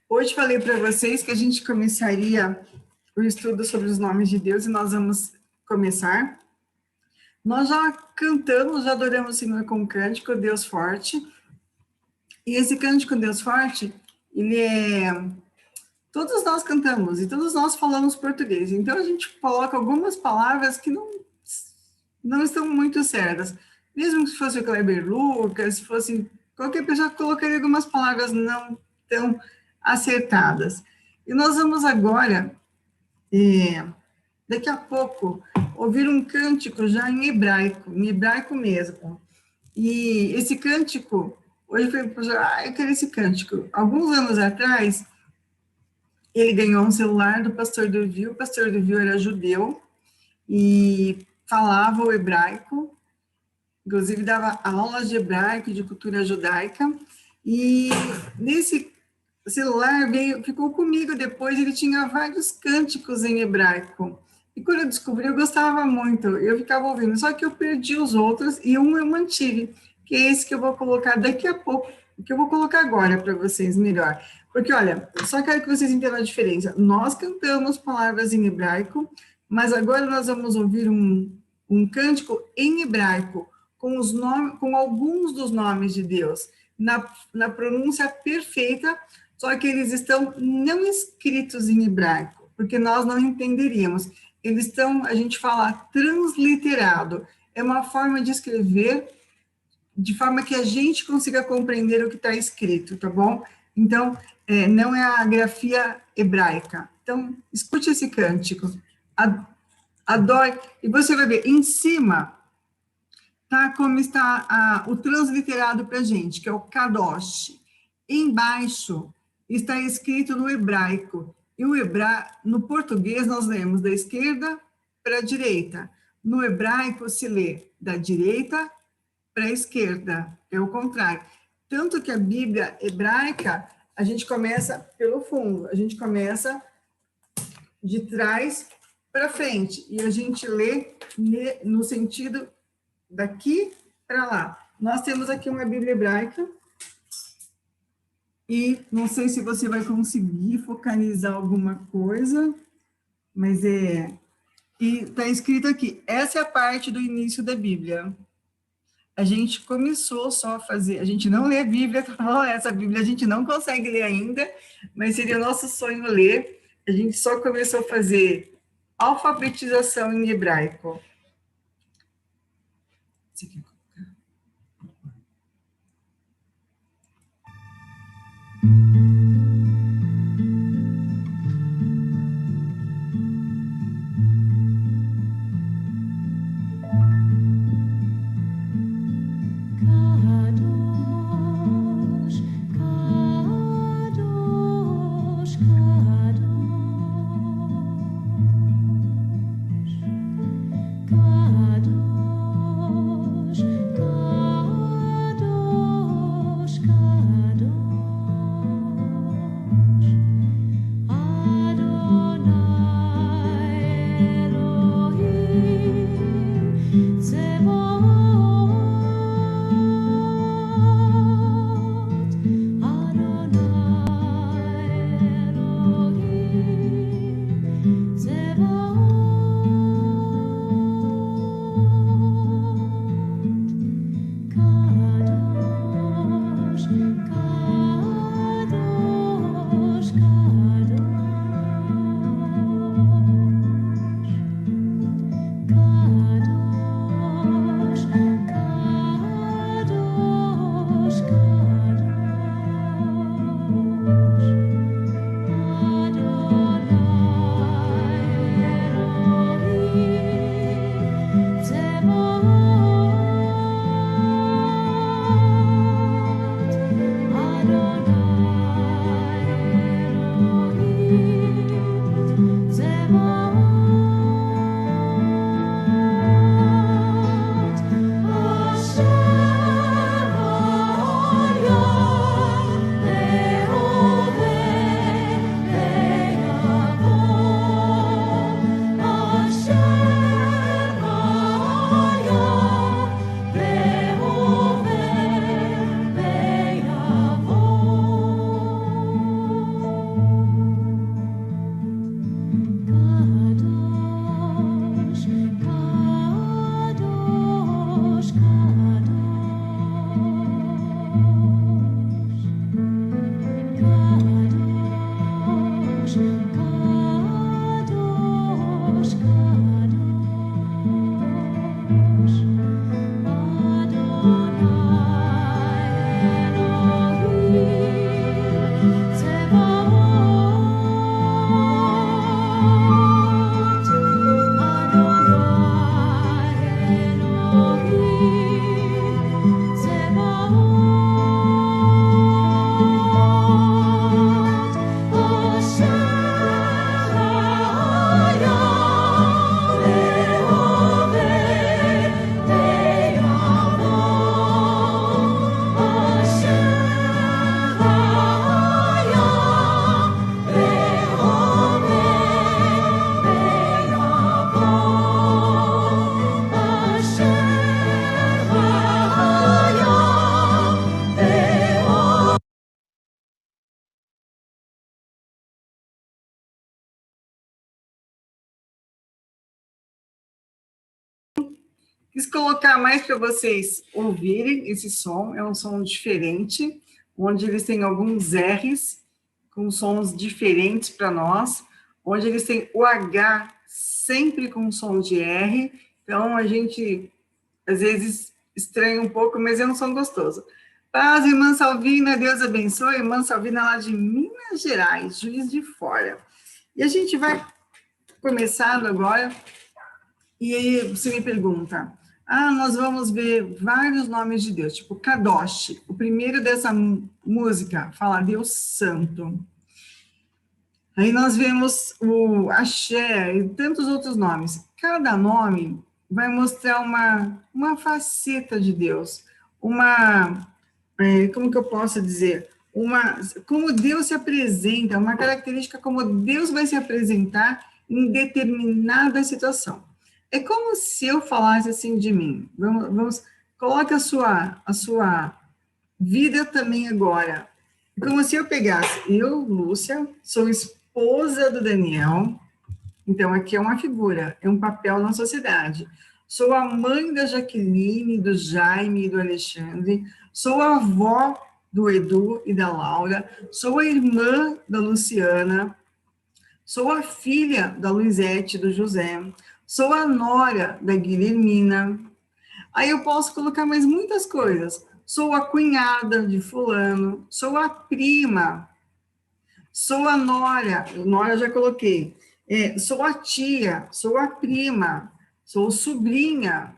Hoje falei para vocês que a gente começaria o estudo sobre os nomes de Deus e nós vamos começar. Nós já cantamos, já adoramos o Senhor com um cântico, Deus Forte. E esse cântico, Deus Forte, ele é... Todos nós cantamos e todos nós falamos português. Então, a gente coloca algumas palavras que não estão muito certas. Mesmo que fosse o Kleber Lucas, se fosse qualquer pessoa, colocaria algumas palavras não tão acertadas. E nós vamos agora, daqui a pouco, ouvir um cântico já em hebraico mesmo. E esse cântico, hoje foi, eu quero esse cântico. Alguns anos atrás, ele ganhou um celular do pastor Duvil. O pastor Duvil era judeu e falava o hebraico, inclusive dava aulas de hebraico, de cultura judaica, e nesse celular ficou comigo depois, ele tinha vários cânticos em hebraico, e quando eu descobri, eu gostava muito, eu ficava ouvindo, só que eu perdi os outros, e um eu mantive, que é esse que eu vou colocar daqui a pouco, que eu vou colocar agora para vocês melhor, porque olha, só quero que vocês entendam a diferença, nós cantamos palavras em hebraico, mas agora nós vamos ouvir um cântico em hebraico, com alguns dos nomes de Deus, na pronúncia perfeita, só que eles estão não escritos em hebraico, porque nós não entenderíamos. Eles estão, a gente fala, transliterado. É uma forma de escrever de forma que a gente consiga compreender o que está escrito, tá bom? Então, não é a grafia hebraica. Então, escute esse cântico. Adore. E você vai ver, em cima tá como está o transliterado para a gente, que é o Kadosh. Embaixo está escrito no hebraico. E no português nós lemos da esquerda para a direita. No hebraico se lê da direita para a esquerda, é o contrário. Tanto que a Bíblia hebraica, a gente começa pelo fundo, a gente começa de trás para frente, e a gente lê no sentido daqui para lá. Nós temos aqui uma Bíblia hebraica, e não sei se você vai conseguir focalizar alguma coisa, mas e está escrito aqui, essa é a parte do início da Bíblia. A gente começou só a fazer, a gente não lê a Bíblia, tá bom? Essa Bíblia a gente não consegue ler ainda, mas seria o nosso sonho ler. A gente só começou a fazer alfabetização em hebraico. Você quer colocar? Kadosh, Quis colocar mais para vocês ouvirem esse som, é um som diferente, onde eles têm alguns R's, com sons diferentes para nós, onde eles têm o H sempre com som de R, então a gente, às vezes, estranha um pouco, mas é um som gostoso. Paz, irmã Salvina, Deus abençoe, irmã Salvina lá de Minas Gerais, Juiz de Fora. E a gente vai começando agora, e aí você me pergunta, nós vamos ver vários nomes de Deus, tipo Kadosh, o primeiro dessa música fala Deus Santo. Aí nós vemos o Axé e tantos outros nomes. Cada nome vai mostrar uma faceta de Deus, como que eu posso dizer? Como Deus se apresenta, uma característica como Deus vai se apresentar em determinada situação. É como se eu falasse assim de mim. Coloque a sua vida também agora. É como se eu pegasse, eu, Lúcia, sou esposa do Daniel, então aqui é uma figura, é um papel na sociedade. Sou a mãe da Jaqueline, do Jaime e do Alexandre, sou a avó do Edu e da Laura, sou a irmã da Luciana, sou a filha da Luizete e do José, sou a nora da Guilhermina. Aí eu posso colocar mais muitas coisas. Sou a cunhada de fulano, sou a prima, sou a nora já coloquei, sou a tia, sou a prima, sou sobrinha,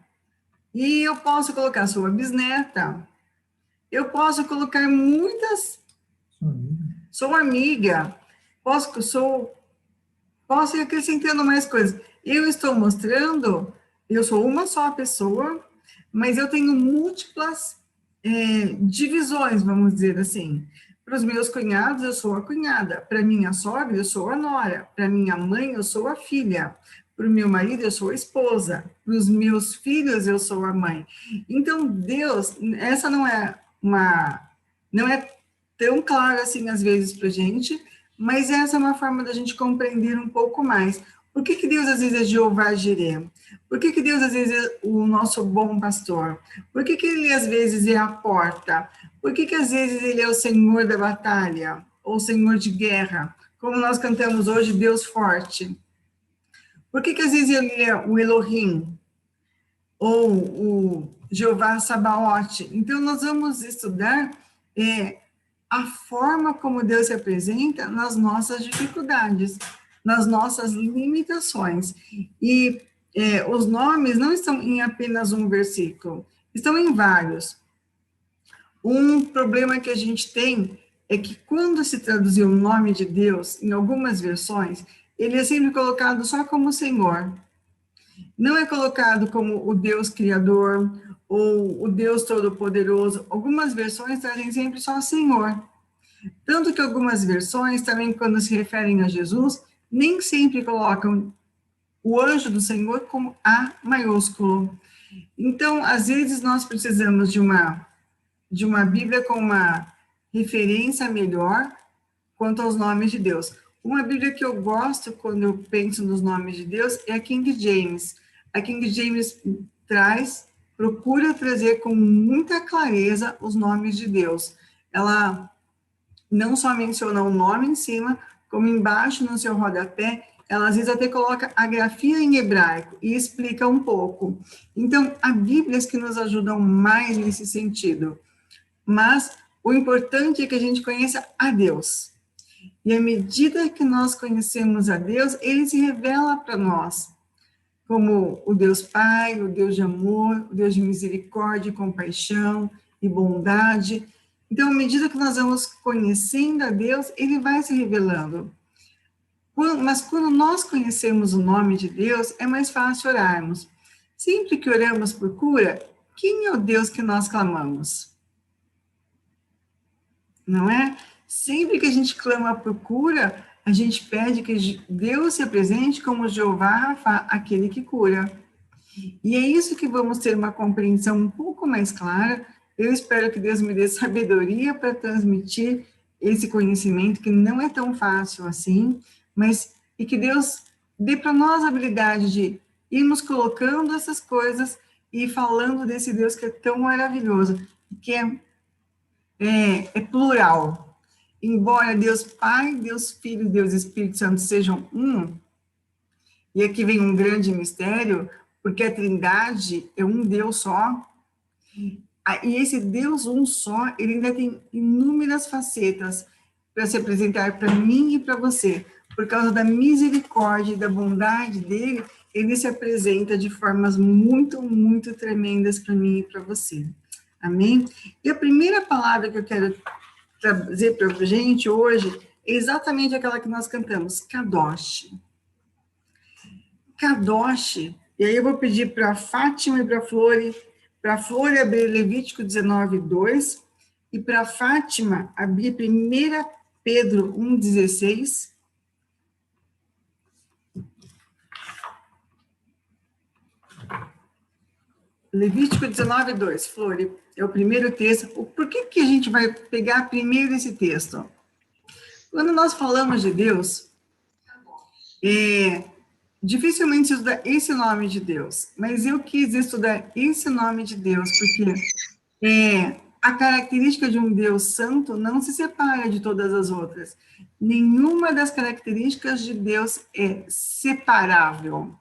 e eu posso colocar, sou a bisneta, eu posso colocar muitas, sou amiga, posso ir acrescentando mais coisas. Eu estou mostrando, eu sou uma só pessoa, mas eu tenho múltiplas divisões, vamos dizer assim. Para os meus cunhados, eu sou a cunhada. Para minha sogra, eu sou a nora. Para minha mãe, eu sou a filha. Para o meu marido, eu sou a esposa. Para os meus filhos, eu sou a mãe. Então, Deus, essa não é tão clara assim, às vezes, para a gente, mas essa é uma forma da gente compreender um pouco mais. Por que Deus, às vezes, é Jeová Jireh? Por que Deus, às vezes, é o nosso bom pastor? Por que Ele, às vezes, é a porta? Por que às vezes, Ele é o Senhor da batalha? Ou o Senhor de guerra? Como nós cantamos hoje, Deus forte. Por que às vezes, Ele é o Elohim? Ou o Jeová Sabaote? Então, nós vamos estudar a forma como Deus se apresenta nas nossas dificuldades, nas nossas limitações. E os nomes não estão em apenas um versículo, estão em vários. Um problema que a gente tem é que quando se traduzir o nome de Deus, em algumas versões, ele é sempre colocado só como Senhor. Não é colocado como o Deus Criador ou o Deus Todo-Poderoso. Algumas versões trazem sempre só Senhor. Tanto que algumas versões, também quando se referem a Jesus, nem sempre colocam o anjo do Senhor como A maiúsculo. Então, às vezes, nós precisamos de uma Bíblia com uma referência melhor quanto aos nomes de Deus. Uma Bíblia que eu gosto quando eu penso nos nomes de Deus é a King James. A King James procura trazer com muita clareza os nomes de Deus. Ela não só menciona o nome em cima, como embaixo no seu rodapé, ela às vezes até coloca a grafia em hebraico e explica um pouco. Então, há Bíblias que nos ajudam mais nesse sentido. Mas o importante é que a gente conheça a Deus. E à medida que nós conhecemos a Deus, Ele se revela para nós como o Deus Pai, o Deus de amor, o Deus de misericórdia, compaixão e bondade. Então, à medida que nós vamos conhecendo a Deus, Ele vai se revelando. Mas quando nós conhecemos o nome de Deus, é mais fácil orarmos. Sempre que oramos por cura, quem é o Deus que nós clamamos? Não é? Sempre que a gente clama por cura, a gente pede que Deus se apresente como Jeová Rafa, aquele que cura. E é isso que vamos ter uma compreensão um pouco mais clara. Eu espero que Deus me dê sabedoria para transmitir esse conhecimento, que não é tão fácil assim, e que Deus dê para nós a habilidade de irmos colocando essas coisas e falando desse Deus que é tão maravilhoso, que é plural. Embora Deus Pai, Deus Filho, Deus Espírito Santo sejam um, e aqui vem um grande mistério, porque a Trindade é um Deus só, e esse Deus um só, ele ainda tem inúmeras facetas para se apresentar para mim e para você. Por causa da misericórdia e da bondade dele, ele se apresenta de formas muito, muito tremendas para mim e para você. Amém? E a primeira palavra que eu quero trazer para a gente hoje é exatamente aquela que nós cantamos, Kadosh. Kadosh, e aí eu vou pedir para a Fátima e para a Flor abrir Levítico 19, 2, e para a Fátima abrir 1 Pedro 1,16. Levítico 19, 2, Flor, é o primeiro texto. Por que a gente vai pegar primeiro esse texto? Quando nós falamos de Deus, dificilmente se estuda esse nome de Deus, mas eu quis estudar esse nome de Deus, porque a característica de um Deus santo não se separa de todas as outras. Nenhuma das características de Deus é separável.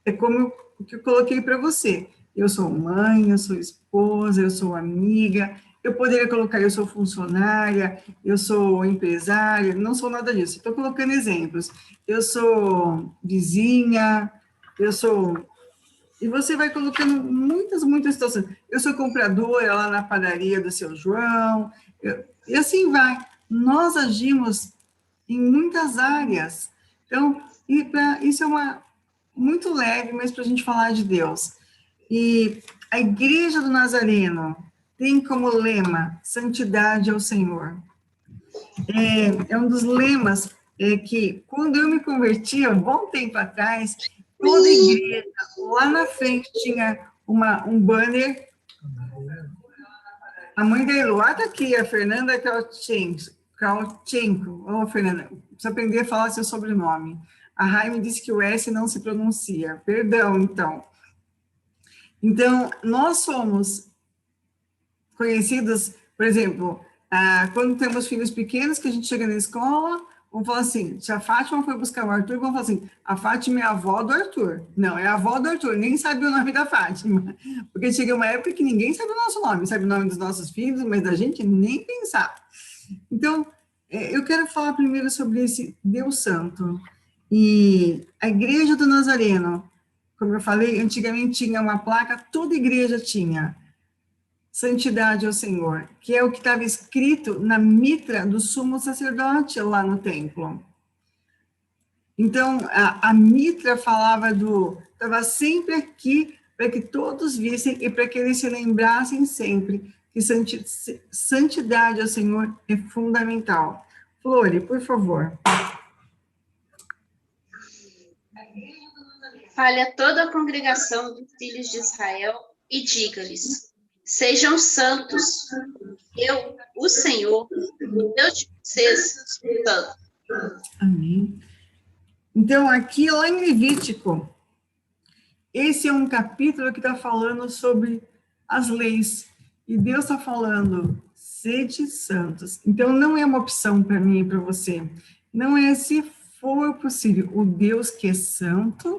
É como o que eu coloquei para você. Eu sou mãe, eu sou esposa, eu sou amiga, eu poderia colocar eu sou funcionária, eu sou empresária, não sou nada disso. Estou colocando exemplos. Eu sou vizinha, eu sou... E você vai colocando muitas, muitas situações. Eu sou compradora lá na padaria do seu João, e assim vai. Nós agimos em muitas áreas. Então, isso é muito leve, mas para a gente falar de Deus. E a Igreja do Nazareno tem como lema santidade ao Senhor. É um dos lemas que, quando eu me converti, há um bom tempo atrás, toda igreja, lá na frente, tinha um banner. A mãe da Eloá está aqui, a Fernanda Krautchenko. Ô, Fernanda, precisa aprender a falar seu sobrenome. A Raime disse que o S não se pronuncia. Perdão, então. Então, nós somos conhecidos, por exemplo, quando temos filhos pequenos, que a gente chega na escola, vamos falar assim, se a Fátima foi buscar o Arthur, vamos falar assim, a Fátima é a avó do Arthur. Não, é a avó do Arthur, nem sabe o nome da Fátima. Porque chega uma época que ninguém sabe o nosso nome, sabe o nome dos nossos filhos, mas da gente nem pensar. Então, eu quero falar primeiro sobre esse Deus Santo. E a Igreja do Nazareno, como eu falei, antigamente tinha uma placa, toda igreja tinha, santidade ao Senhor, que é o que estava escrito na mitra do sumo sacerdote lá no templo. Então, a mitra falava estava sempre aqui para que todos vissem e para que eles se lembrassem sempre que santidade ao Senhor é fundamental. Flore, por favor. Fale a toda a congregação dos filhos de Israel e diga-lhes: sejam santos, eu, o Senhor, Deus de vocês, sou santo. Amém. Então, aqui lá em Levítico, esse é um capítulo que está falando sobre as leis. E Deus está falando, sede santos. Então, não é uma opção para mim e para você. Não é se for possível. O Deus que é santo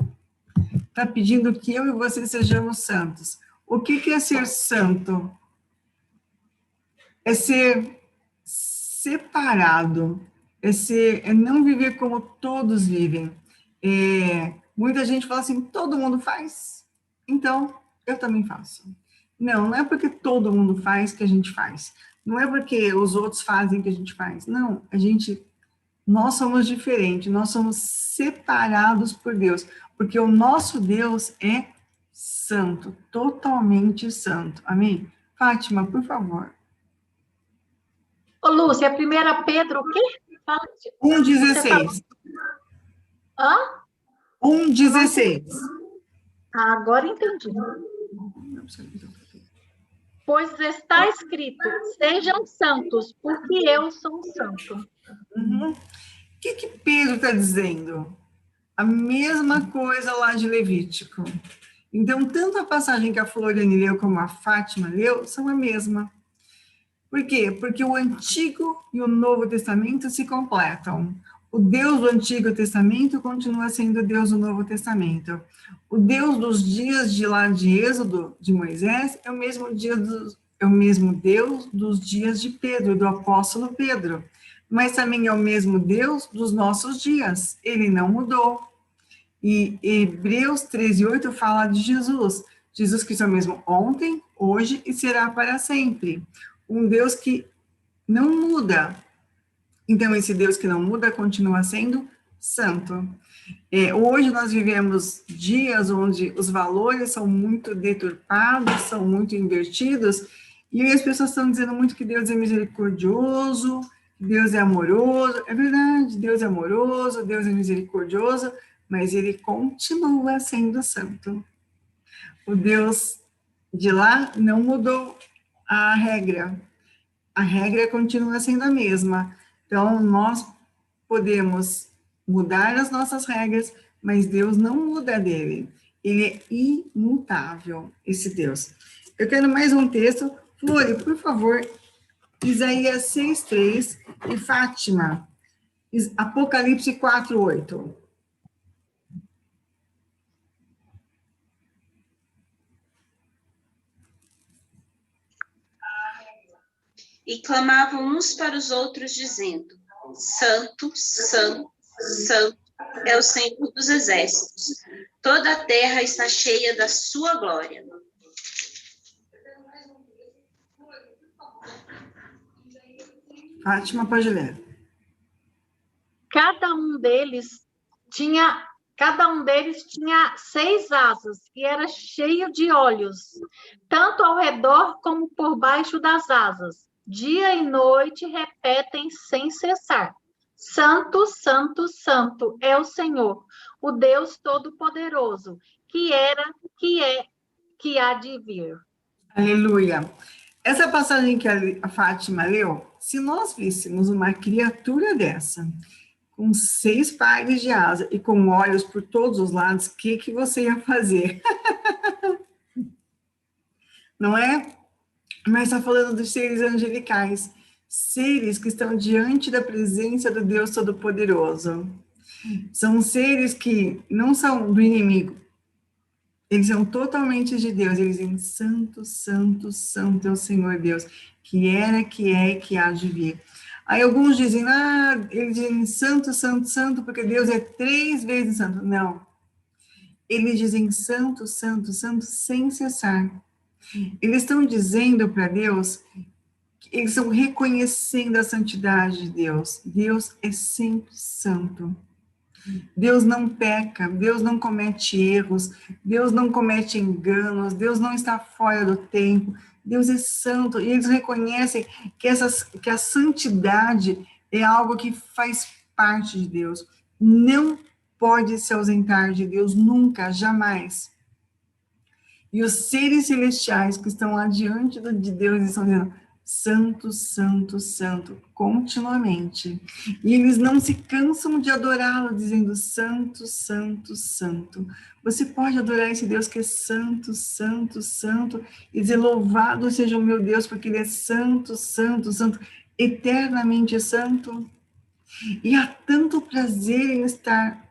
está pedindo que eu e você sejamos santos. O que é ser santo? É ser separado. É não viver como todos vivem. Muita gente fala assim, todo mundo faz, então eu também faço. Não é porque todo mundo faz que a gente faz. Não é porque os outros fazem que a gente faz. Não, nós somos diferentes, nós somos separados por Deus, porque o nosso Deus é santo, totalmente santo. Amém? Fátima, por favor. Ô, Lúcia, 1 Pedro, o quê? Fala. 1,16. Hã? 1,16. Agora entendi. Pois está escrito, sejam santos, porque eu sou santo. Uhum. O que Pedro está dizendo? A mesma coisa lá de Levítico. Então, tanto a passagem que a Floriane leu como a Fátima leu são a mesma. Por quê? Porque o Antigo e o Novo Testamento se completam. O Deus do Antigo Testamento continua sendo o Deus do Novo Testamento. O Deus dos dias de lá de Êxodo, de Moisés, é o mesmo Deus dos dias de Pedro, do apóstolo Pedro. Mas também é o mesmo Deus dos nossos dias. Ele não mudou. E Hebreus 13:8 fala de Jesus. Jesus Cristo é o mesmo ontem, hoje e será para sempre. Um Deus que não muda. Então, esse Deus que não muda continua sendo santo. Hoje nós vivemos dias onde os valores são muito deturpados, são muito invertidos, e as pessoas estão dizendo muito que Deus é misericordioso, que Deus é amoroso. É verdade, Deus é amoroso, Deus é misericordioso, mas ele continua sendo santo. O Deus de lá não mudou a regra continua sendo a mesma. Então, nós podemos mudar as nossas regras, mas Deus não muda dele. Ele é imutável, esse Deus. Eu quero mais um texto. Flori, por favor, Isaías 6:3 e Fátima, Apocalipse 4:8. E clamavam uns para os outros, dizendo: Santo, Santo, Santo é o Senhor dos exércitos. Toda a terra está cheia da sua glória. Fátima, pode ler. Cada um deles tinha 6 asas e era cheio de olhos, tanto ao redor como por baixo das asas. Dia e noite repetem sem cessar: Santo, Santo, Santo é o Senhor, o Deus Todo-Poderoso, que era, que é, que há de vir. Aleluia. Essa passagem que a Fátima leu, se nós víssemos uma criatura dessa, com 6 pares de asa e com olhos por todos os lados, o que você ia fazer? Não é? Mas está falando dos seres angelicais, seres que estão diante da presença do Deus Todo-Poderoso. São seres que não são do inimigo, eles são totalmente de Deus. Eles dizem: Santo, Santo, Santo é o Senhor Deus, que era, que é e que há de vir. Aí alguns dizem: eles dizem Santo, Santo, Santo, porque Deus é 3 vezes santo. Não. Eles dizem Santo, Santo, Santo, sem cessar. Eles estão dizendo para Deus, eles estão reconhecendo a santidade de Deus. Deus é sempre santo. Deus não peca, Deus não comete erros, Deus não comete enganos, Deus não está fora do tempo, Deus é santo, e eles reconhecem que a santidade é algo que faz parte de Deus, não pode se ausentar de Deus nunca, jamais. E os seres celestiais que estão lá diante de Deus estão dizendo: Santo, Santo, Santo, continuamente. E eles não se cansam de adorá-lo, dizendo Santo, Santo, Santo. Você pode adorar esse Deus que é Santo, Santo, Santo, e dizer: louvado seja o meu Deus, porque ele é Santo, Santo, Santo, eternamente santo. E há tanto prazer em estar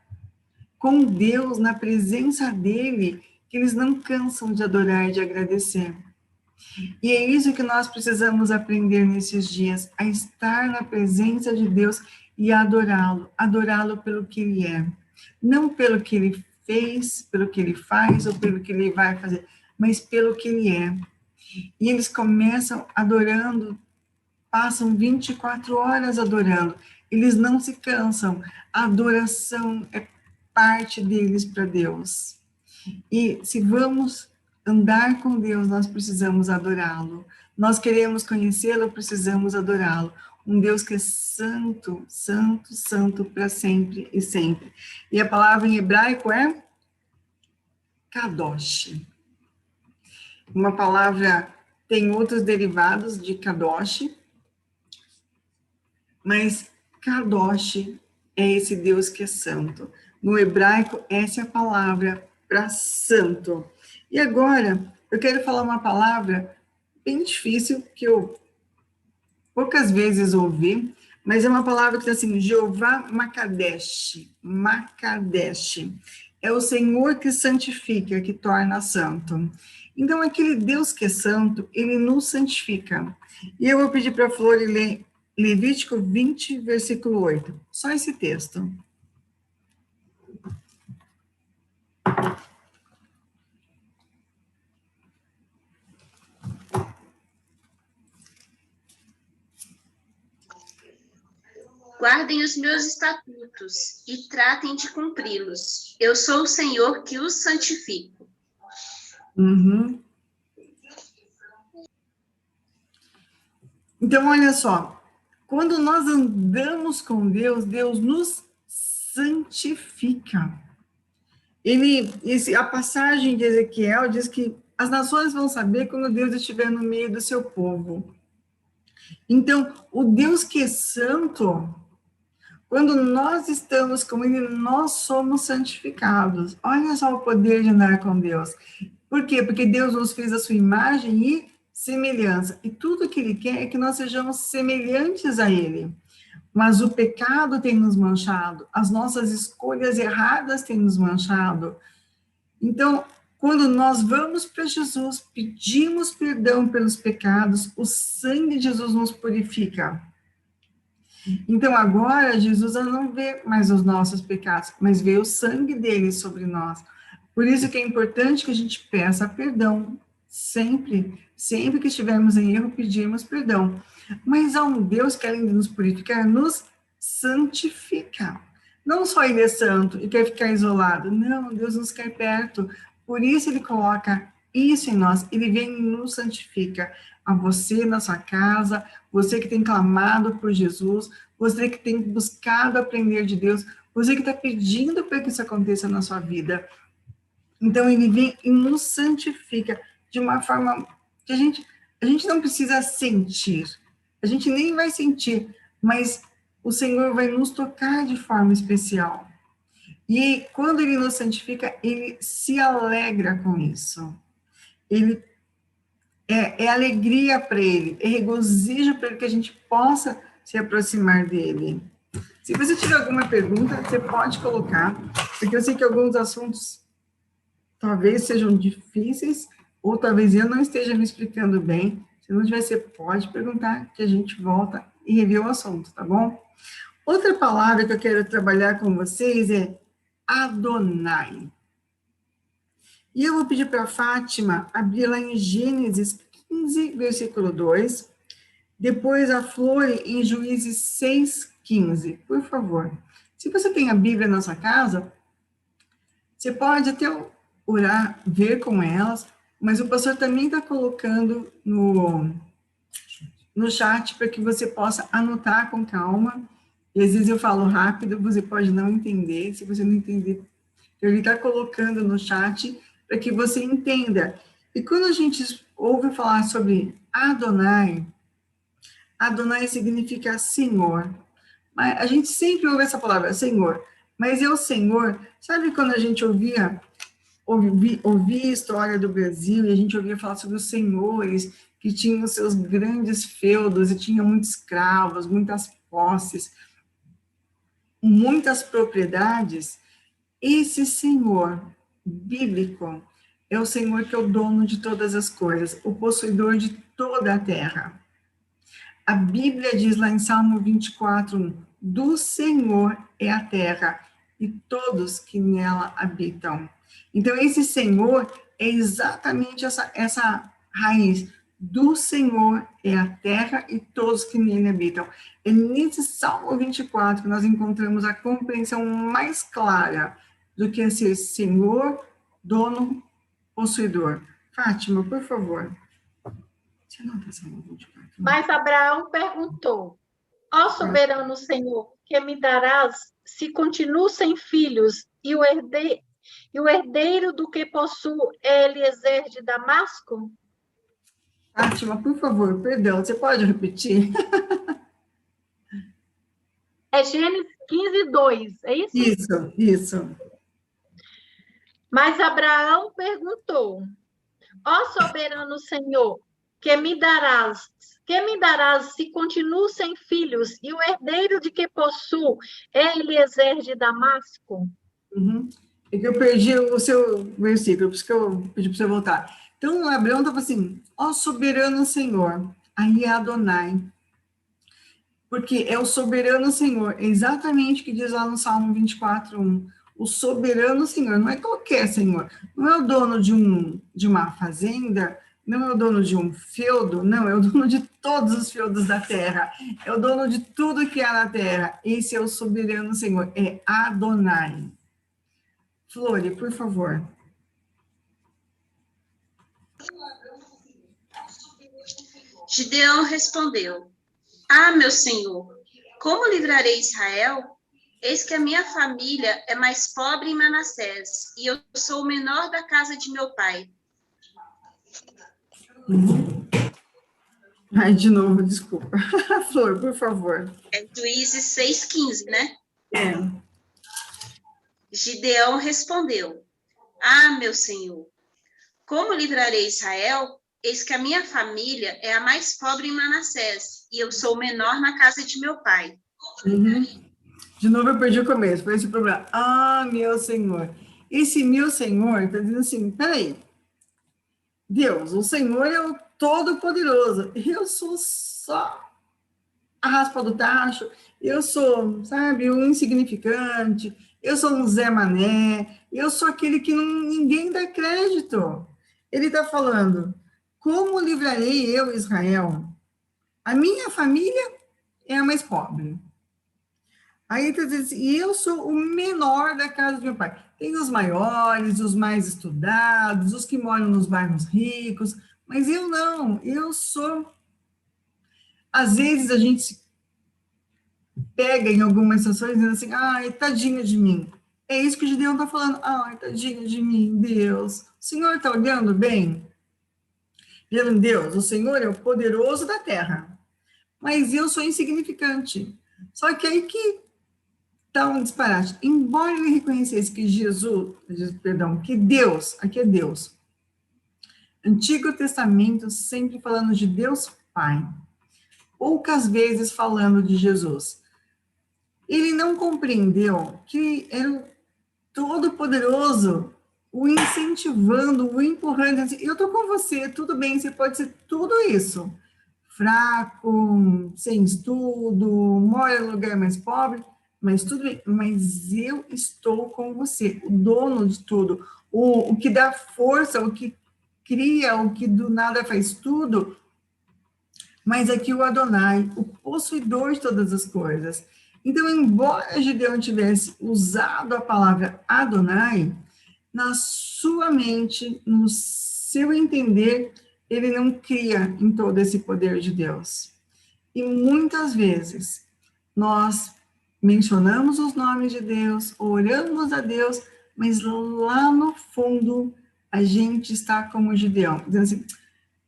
com Deus, na presença dele, que eles não cansam de adorar e de agradecer. E é isso que nós precisamos aprender nesses dias, a estar na presença de Deus e adorá-lo pelo que ele é. Não pelo que ele fez, pelo que ele faz ou pelo que ele vai fazer, mas pelo que ele é. E eles começam adorando, passam 24 horas adorando, eles não se cansam, a adoração é parte deles para Deus. E se vamos andar com Deus, nós precisamos adorá-lo. Nós queremos conhecê-lo, precisamos adorá-lo. Um Deus que é santo, santo, santo para sempre e sempre. E a palavra em hebraico é kadosh. Uma palavra, tem outros derivados de kadosh, mas kadosh é esse Deus que é santo. No hebraico, essa é a palavra para santo. E agora, eu quero falar uma palavra bem difícil, que eu poucas vezes ouvi, mas é uma palavra que diz assim, Jeová Makadesh, Makadesh. É o Senhor que santifica, que torna santo. Então, aquele Deus que é santo, ele nos santifica. E eu vou pedir para a Flor ler Levítico 20, versículo 8. Só esse texto. Guardem os meus estatutos e tratem de cumpri-los. Eu sou o Senhor que os santifico. Uhum. Então, olha só, quando nós andamos com Deus, Deus nos santifica. A passagem de Ezequiel diz que as nações vão saber quando Deus estiver no meio do seu povo. Então, o Deus que é santo, quando nós estamos com Ele, nós somos santificados. Olha só o poder de andar com Deus. Por quê? Porque Deus nos fez a sua imagem e semelhança. E tudo que Ele quer é que nós sejamos semelhantes a Ele. Mas o pecado tem nos manchado, as nossas escolhas erradas têm nos manchado. Então, quando nós vamos para Jesus, pedimos perdão pelos pecados, o sangue de Jesus nos purifica. Então, agora, Jesus não vê mais os nossos pecados, mas vê o sangue dele sobre nós. Por isso que é importante que a gente peça perdão, sempre que estivermos em erro, pedimos perdão. Mas há um Deus que, além de nos purificar, nos santifica. Não só Ele é santo e quer ficar isolado. Não, Deus nos quer perto. Por isso Ele coloca isso em nós. Ele vem e nos santifica. A você na sua casa, você que tem clamado por Jesus, você que tem buscado aprender de Deus, você que está pedindo para que isso aconteça na sua vida. Então, Ele vem e nos santifica de uma forma que a gente não precisa sentir. A gente nem vai sentir, mas o Senhor vai nos tocar de forma especial. E quando Ele nos santifica, Ele se alegra com isso. Ele é alegria para Ele, é regozijo para Ele que a gente possa se aproximar dEle. Se você tiver alguma pergunta, você pode colocar, porque eu sei que alguns assuntos talvez sejam difíceis, ou talvez eu não esteja me explicando bem. Se não tiver, você pode perguntar, que a gente volta e revê o assunto, tá bom? Outra palavra que eu quero trabalhar com vocês é Adonai. E eu vou pedir para a Fátima abrir lá em Gênesis 15, versículo 2, depois a Flor em Juízes 6, 15, por favor. Se você tem a Bíblia na sua casa, você pode até orar, ver com elas, mas o pastor também está colocando no chat para que você possa anotar com calma. E às vezes eu falo rápido, você pode não entender. Se você não entender, ele está colocando no chat para que você entenda. E quando a gente ouve falar sobre Adonai, Adonai significa Senhor. Mas a gente sempre ouve essa palavra, Senhor. Mas é o Senhor. Sabe quando a gente ouvia a história do Brasil e a gente ouvia falar sobre os senhores que tinham seus grandes feudos e tinham muitos escravos, muitas posses, muitas propriedades? Esse Senhor bíblico é o Senhor que é o dono de todas as coisas, o possuidor de toda a terra. A Bíblia diz lá em Salmo 24, do Senhor é a terra e todos que nela habitam. Então, esse Senhor é exatamente essa raiz. Do Senhor é a terra e todos que nele habitam. É nesse Salmo 24 que nós encontramos a compreensão mais clara do que é ser Senhor, dono, possuidor. Fátima, por favor. Você anota Salmo 24. Mas Abraão perguntou, ó soberano Senhor, que me darás se continuo sem filhos e o herdeiro do que possuo é Eliezer de Damasco? Fátima, por favor, perdão, você pode repetir? É Gênesis 15, 2, é isso? Isso. Mas Abraão perguntou: ó soberano Senhor, que me darás se continuo sem filhos e o herdeiro de que possuo é Eliezer de Damasco? Uhum. É que eu perdi o seu versículo, por isso que eu pedi para você voltar. Então, Abraão estava assim, ó soberano Senhor, aí é Adonai, porque é o soberano Senhor, é exatamente o que diz lá no Salmo 24:1. O soberano Senhor, não é qualquer Senhor, não é o dono de uma fazenda, não é o dono de um feudo, não, é o dono de todos os feudos da terra, é o dono de tudo que há na terra. Esse é o soberano Senhor, é Adonai. Flori, por favor. Gideão respondeu: Ah, meu senhor, como livrarei Israel? Eis que a minha família é mais pobre em Manassés, e eu sou o menor da casa de meu pai. Ai, de novo, desculpa. Flor, por favor. É Juízes 6,15, né? É. Gideão respondeu: Ah, meu senhor, como livrarei Israel? Eis que a minha família é a mais pobre em Manassés, e eu sou o menor na casa de meu pai. Uhum. De novo, eu perdi o começo, foi esse o problema. Ah, meu Senhor. Esse meu Senhor está dizendo assim, peraí, Deus, o Senhor é o Todo-Poderoso, eu sou só a raspa do tacho, eu sou, sabe, o insignificante, eu sou um Zé Mané, eu sou aquele que ninguém dá crédito. Ele está falando, como livrarei eu, Israel? A minha família é a mais pobre. Aí está dizendo assim, e eu sou o menor da casa do meu pai. Tem os maiores, os mais estudados, os que moram nos bairros ricos, mas eu não, eu sou... Às vezes a gente se pega em algumas situações dizendo assim, ai, tadinho de mim. É isso que o Gideão está falando, ai, tadinho de mim, Deus. O Senhor está olhando bem? Dizendo, Deus, o Senhor é o poderoso da terra, mas eu sou insignificante. Só que aí que está um disparate. Embora ele reconhecesse que que Deus, aqui é Deus, Antigo Testamento sempre falando de Deus Pai, poucas vezes falando de Jesus. Ele não compreendeu que era o Todo-Poderoso o incentivando, o empurrando, assim, eu estou com você, tudo bem, você pode ser tudo isso, fraco, sem estudo, mora em lugar mais pobre, mas tudo bem, mas eu estou com você, o dono de tudo, o que dá força, o que cria, o que do nada faz tudo, mas aqui o Adonai, o possuidor de todas as coisas. Então, embora Gideão tivesse usado a palavra Adonai, na sua mente, no seu entender, ele não cria em todo esse poder de Deus. E muitas vezes nós mencionamos os nomes de Deus, oramos a Deus, mas lá no fundo a gente está como Gideão, dizendo assim,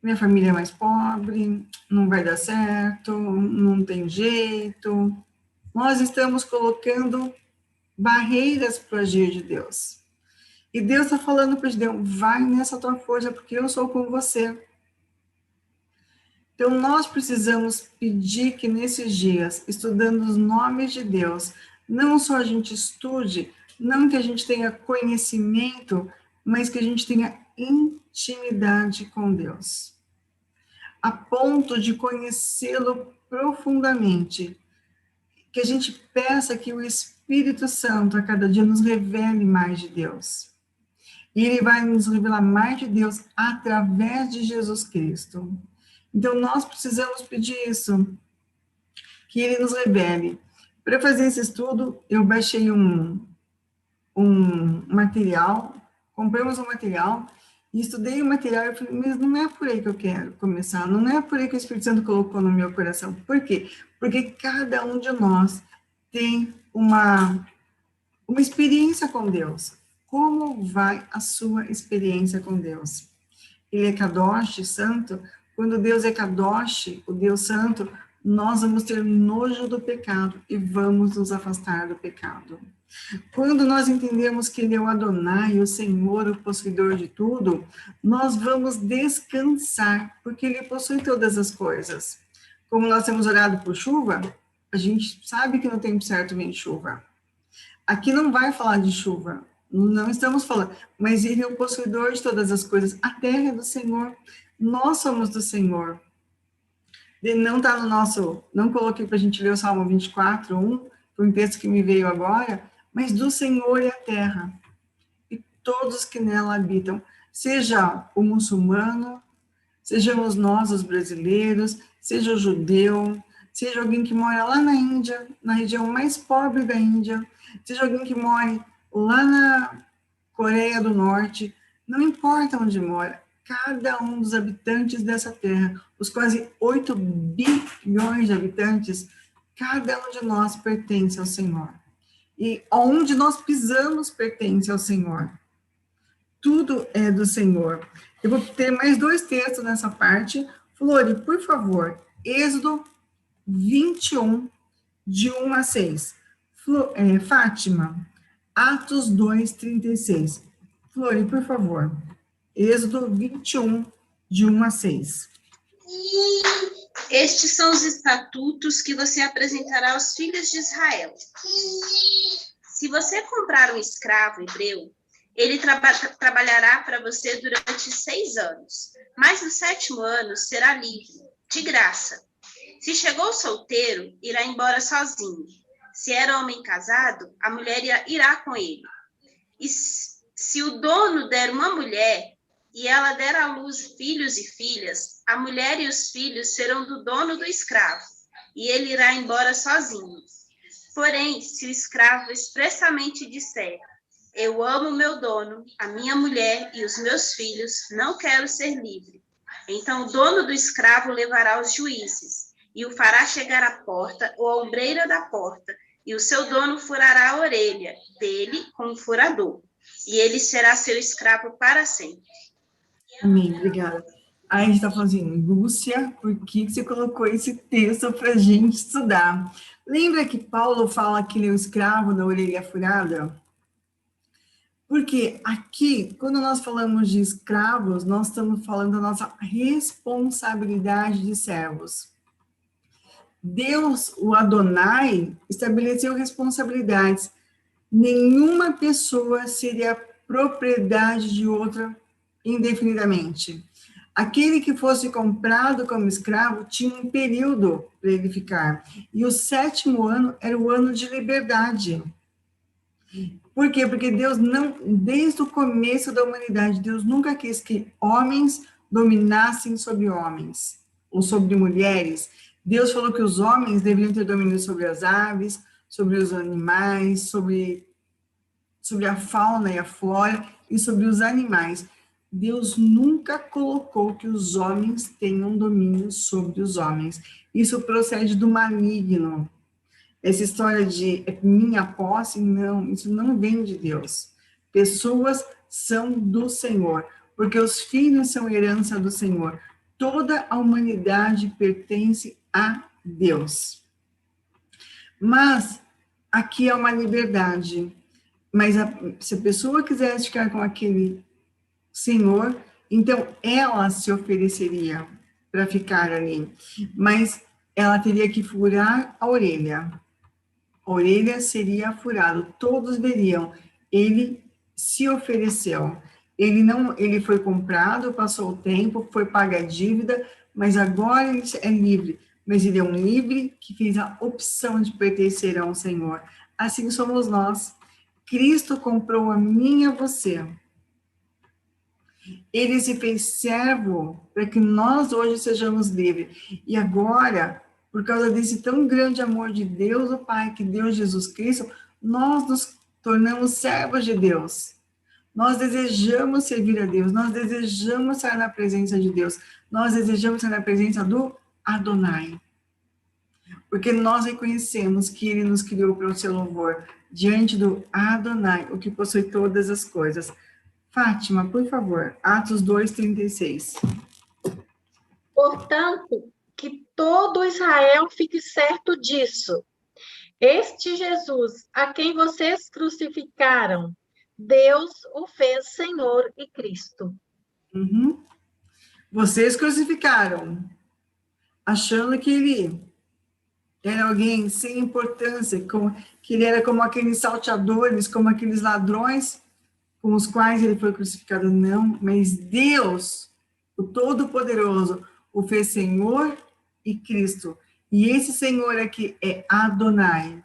minha família é mais pobre, não vai dar certo, não tem jeito. Nós estamos colocando barreiras para o agir de Deus. E Deus está falando para Gideão, vai nessa tua força, porque eu sou com você. Então, nós precisamos pedir que nesses dias, estudando os nomes de Deus, não só a gente estude, não que a gente tenha conhecimento, mas que a gente tenha intimidade com Deus, a ponto de conhecê-lo profundamente, que a gente peça que o Espírito Santo a cada dia nos revele mais de Deus. E ele vai nos revelar mais de Deus através de Jesus Cristo. Então, nós precisamos pedir isso, que ele nos revele. Para fazer esse estudo, eu baixei um material, compramos um material, e estudei o material, e falei, mas não é por aí que eu quero começar, não é por aí que o Espírito Santo colocou no meu coração. Por quê? Porque cada um de nós tem uma experiência com Deus. Como vai a sua experiência com Deus? Ele é Kadosh, santo. Quando Deus é Kadosh, o Deus santo, nós vamos ter nojo do pecado e vamos nos afastar do pecado. Quando nós entendemos que Ele é o Adonai, o Senhor, o possuidor de tudo, nós vamos descansar, porque Ele possui todas as coisas. Como nós temos orado por chuva, a gente sabe que no tempo certo vem chuva. Aqui não vai falar de chuva, não estamos falando, mas Ele é o possuidor de todas as coisas. A terra é do Senhor, nós somos do Senhor. Não está no nosso, não coloquei para a gente ler o Salmo 24, 1, foi um texto que me veio agora, mas do Senhor é a terra, e todos que nela habitam, seja o muçulmano, sejamos nós, os brasileiros, seja o judeu, seja alguém que mora lá na Índia, na região mais pobre da Índia, seja alguém que mora lá na Coreia do Norte, não importa onde mora, cada um dos habitantes dessa terra, os quase 8 bilhões de habitantes, cada um de nós pertence ao Senhor. E onde nós pisamos pertence ao Senhor. Tudo é do Senhor. Eu vou ter mais 2 textos nessa parte. Flori, por favor, Êxodo 21, de 1 a 6. Fátima, Atos 2, 36. Flori, por favor, Êxodo 21, de 1 a 6. Estes são os estatutos que você apresentará aos filhos de Israel. Se você comprar um escravo hebreu, ele trabalhará para você durante 6 anos, mas no 7º ano será livre, de graça. Se chegou solteiro, irá embora sozinho. Se era homem casado, a mulher irá com ele. E se o dono der uma mulher e ela der à luz filhos e filhas, a mulher e os filhos serão do dono do escravo, e ele irá embora sozinho. Porém, se o escravo expressamente disser: eu amo meu dono, a minha mulher e os meus filhos, não quero ser livre, então o dono do escravo levará aos juízes, e o fará chegar à porta ou à ombreira da porta, e o seu dono furará a orelha dele com um furador, e ele será seu escravo para sempre. Amém, obrigada. Aí a gente está falando assim, Lúcia, por que você colocou esse texto para a gente estudar? Lembra que Paulo fala que ele é o escravo da orelha furada? Porque aqui, quando nós falamos de escravos, nós estamos falando da nossa responsabilidade de servos. Deus, o Adonai, estabeleceu responsabilidades. Nenhuma pessoa seria propriedade de outra indefinidamente. Aquele que fosse comprado como escravo tinha um período para ele ficar. E o 7º ano era o ano de liberdade. Por quê? Porque Deus não, desde o começo da humanidade, Deus nunca quis que homens dominassem sobre homens, ou sobre mulheres. Deus falou que os homens deveriam ter domínio sobre as aves, sobre os animais, sobre a fauna e a flora, e sobre os animais. Deus nunca colocou que os homens tenham domínio sobre os homens. Isso procede do maligno. Essa história de minha posse, não, isso não vem de Deus. Pessoas são do Senhor, porque os filhos são herança do Senhor. Toda a humanidade pertence a Deus. Mas aqui é uma liberdade. Mas se a pessoa quiser ficar com aquele Senhor, então ela se ofereceria para ficar ali. Mas ela teria que furar a orelha. A orelha seria furada, todos veriam. Ele se ofereceu. Ele foi comprado, passou o tempo, foi paga a dívida, mas agora ele é livre. Mas ele é um livre que fez a opção de pertencer ao Senhor. Assim somos nós. Cristo comprou a mim e a você. Ele se fez servo para que nós hoje sejamos livres. E agora, por causa desse tão grande amor de Deus, o Pai, que deu Jesus Cristo, nós nos tornamos servos de Deus. Nós desejamos servir a Deus, nós desejamos estar na presença de Deus, nós desejamos estar na presença do Adonai. Porque nós reconhecemos que Ele nos criou para o seu louvor, diante do Adonai, o que possui todas as coisas. Fátima, por favor, Atos 2, 36. Portanto, que todo Israel fique certo disso. Este Jesus, a quem vocês crucificaram, Deus o fez Senhor e Cristo. Uhum. Vocês crucificaram, achando que ele era alguém sem importância, que ele era como aqueles salteadores, como aqueles ladrões com os quais ele foi crucificado. Não, mas Deus, o Todo-Poderoso, o fez Senhor e Cristo. E esse Senhor aqui é Adonai,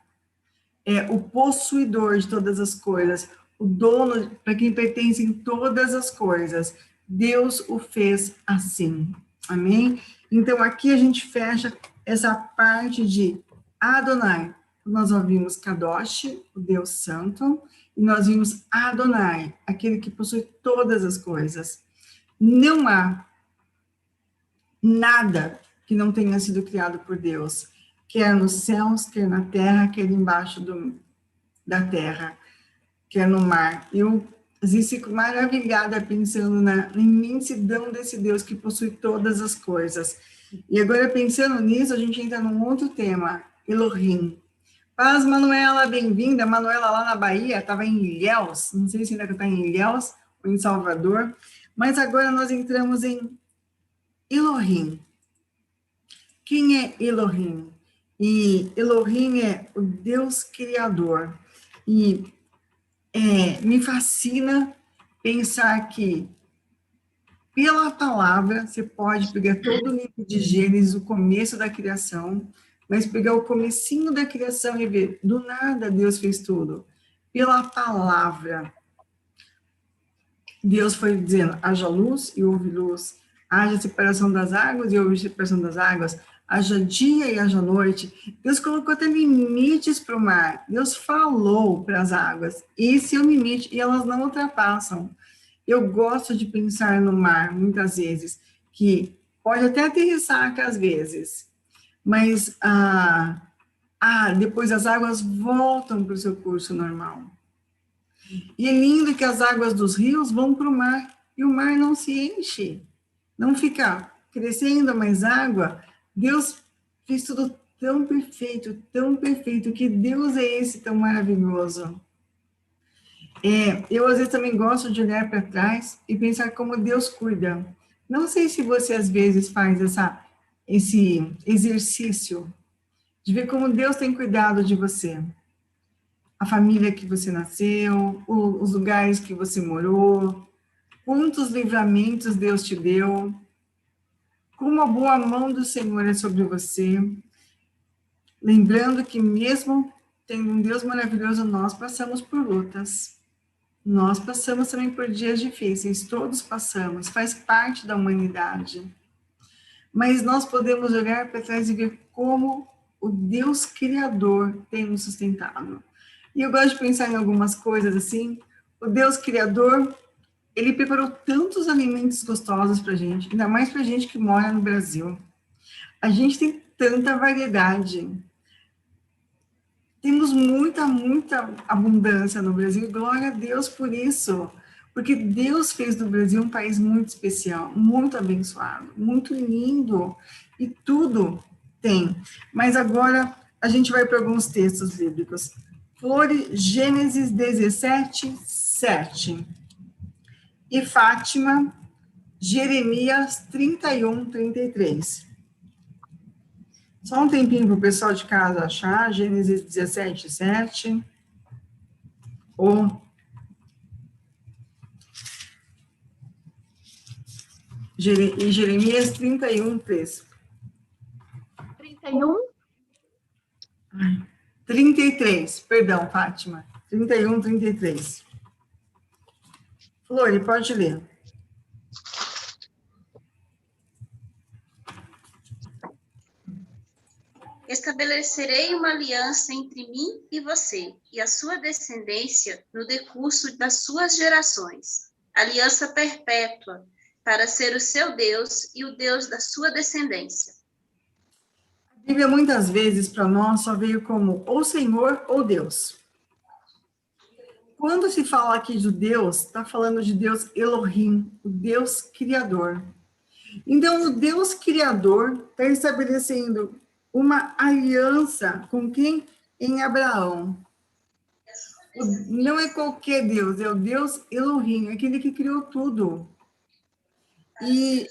é o possuidor de todas as coisas, o dono para quem pertencem todas as coisas. Deus o fez assim. Amém? Então, aqui a gente fecha essa parte de Adonai. Nós ouvimos Kadosh, o Deus Santo, e nós vimos Adonai, aquele que possui todas as coisas. Não há nada que não tenha sido criado por Deus, quer nos céus, quer na terra, quer embaixo da terra, quer no mar. Eu, às vezes, fico maravilhada pensando na imensidão desse Deus que possui todas as coisas. E agora, pensando nisso, a gente entra num outro tema, Elohim. Paz, Manuela, bem-vinda. Manuela lá na Bahia, estava em Ilhéus, não sei se ainda está em Ilhéus ou em Salvador, mas agora nós entramos em Elohim. Quem é Elohim? E Elohim é o Deus Criador. E me fascina pensar que, pela palavra, você pode pegar todo o livro de Gênesis, o começo da criação, mas pegar o comecinho da criação e ver, do nada Deus fez tudo. Pela palavra, Deus foi dizendo, haja luz e houve luz, haja separação das águas e houve separação das águas, haja dia e haja noite. Deus colocou até limites para o mar. Deus falou para as águas, esse é o limite, e elas não ultrapassam. Eu gosto de pensar no mar, muitas vezes, que pode até ter ressaca às vezes, mas depois as águas voltam para o seu curso normal. E é lindo que as águas dos rios vão para o mar, e o mar não se enche, não fica crescendo mais água. Deus fez tudo tão perfeito, que Deus é esse tão maravilhoso. Eu, às vezes, também gosto de olhar para trás e pensar como Deus cuida. Não sei se você, às vezes, faz esse exercício de ver como Deus tem cuidado de você. A família que você nasceu, os lugares que você morou, quantos livramentos Deus te deu, como a boa mão do Senhor é sobre você. Lembrando que mesmo tendo um Deus maravilhoso, nós passamos por lutas. Nós passamos também por dias difíceis, todos passamos, faz parte da humanidade. Mas nós podemos olhar para trás e ver como o Deus Criador tem nos sustentado. E eu gosto de pensar em algumas coisas assim. O Deus Criador, ele preparou tantos alimentos gostosos para a gente, ainda mais para a gente que mora no Brasil. A gente tem tanta variedade. Temos muita abundância no Brasil, glória a Deus por isso, porque Deus fez do Brasil um país muito especial, muito abençoado, muito lindo, e tudo tem. Mas agora a gente vai para alguns textos bíblicos. Flores, Gênesis 17, 7. E Fátima, Jeremias 31, 33. Só um tempinho para o pessoal de casa achar, Gênesis 17, 7, e Jeremias 31, 3. 31? 33, perdão, Fátima. 31, 33. Flori, pode ler. Estabelecerei uma aliança entre mim e você, e a sua descendência no decurso das suas gerações. Aliança perpétua, para ser o seu Deus e o Deus da sua descendência. A Bíblia, muitas vezes, para nós, só veio como ou Senhor ou Deus. Quando se fala aqui de Deus, está falando de Deus Elohim, o Deus Criador. Então, o Deus Criador está estabelecendo uma aliança com quem? Em Abraão. Não é qualquer Deus, é o Deus Elohim, aquele que criou tudo. E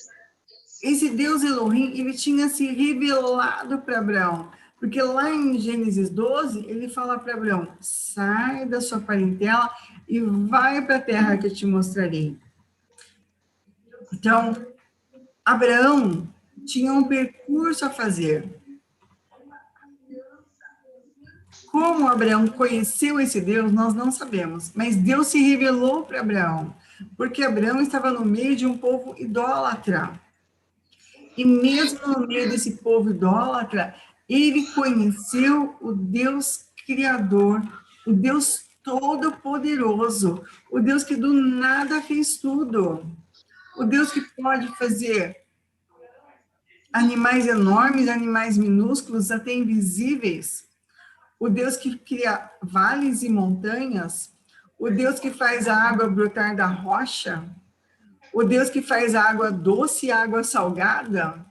esse Deus Elohim, ele tinha se revelado para Abraão, porque lá em Gênesis 12, ele fala para Abraão, sai da sua parentela e vai para a terra que eu te mostrarei. Então, Abraão tinha um percurso a fazer. Como Abraão conheceu esse Deus, nós não sabemos, mas Deus se revelou para Abraão, porque Abraão estava no meio de um povo idólatra. E mesmo no meio desse povo idólatra, ele conheceu o Deus Criador, o Deus Todo-Poderoso, o Deus que do nada fez tudo, o Deus que pode fazer animais enormes, animais minúsculos, até invisíveis, o Deus que cria vales e montanhas, o Deus que faz a água brotar da rocha, o Deus que faz a água doce e a água salgada,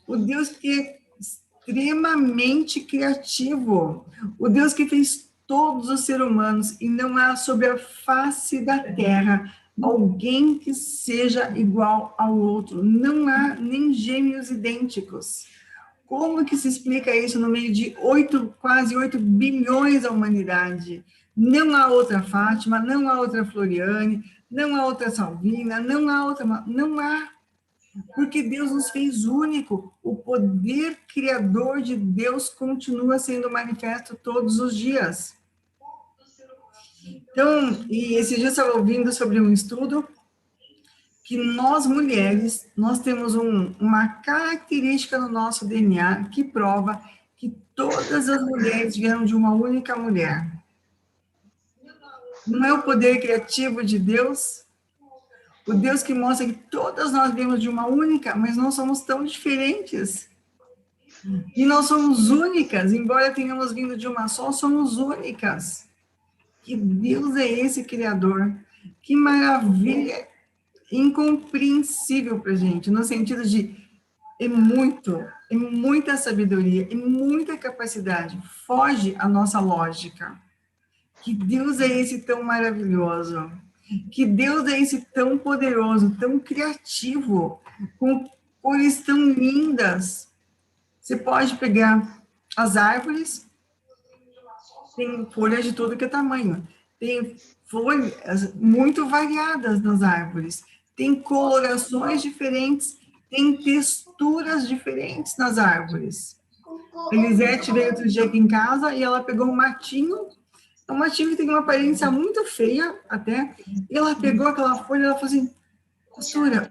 o Deus que é extremamente criativo, o Deus que fez todos os seres humanos, e não há sobre a face da terra alguém que seja igual ao outro, não há nem gêmeos idênticos. Como que se explica isso no meio de quase 8 bilhões da humanidade? Não há outra Fátima, não há outra Floriane, não há outra Salvina, não há outra... Não há, porque Deus nos fez único. O poder criador de Deus continua sendo manifesto todos os dias. Então, e esse dia eu estava ouvindo sobre um estudo que nós mulheres, nós temos uma característica no nosso DNA que prova que todas as mulheres vieram de uma única mulher. Não é o poder criativo de Deus? O Deus que mostra que todas nós viemos de uma única, mas não somos tão diferentes. E nós somos únicas, embora tenhamos vindo de uma só, somos únicas. Que Deus é esse Criador? Que maravilha! Incompreensível para a gente, no sentido de é muita sabedoria, é muita capacidade, foge a nossa lógica. Que Deus é esse tão maravilhoso, que Deus é esse tão poderoso, tão criativo, com cores tão lindas. Você pode pegar as árvores, tem folhas de todo que é tamanho, tem folhas muito variadas nas árvores, tem colorações diferentes, tem texturas diferentes nas árvores. A Elisete veio outro dia aqui em casa e ela pegou um matinho que tem uma aparência muito feia até, e ela pegou aquela folha e ela falou assim, costura,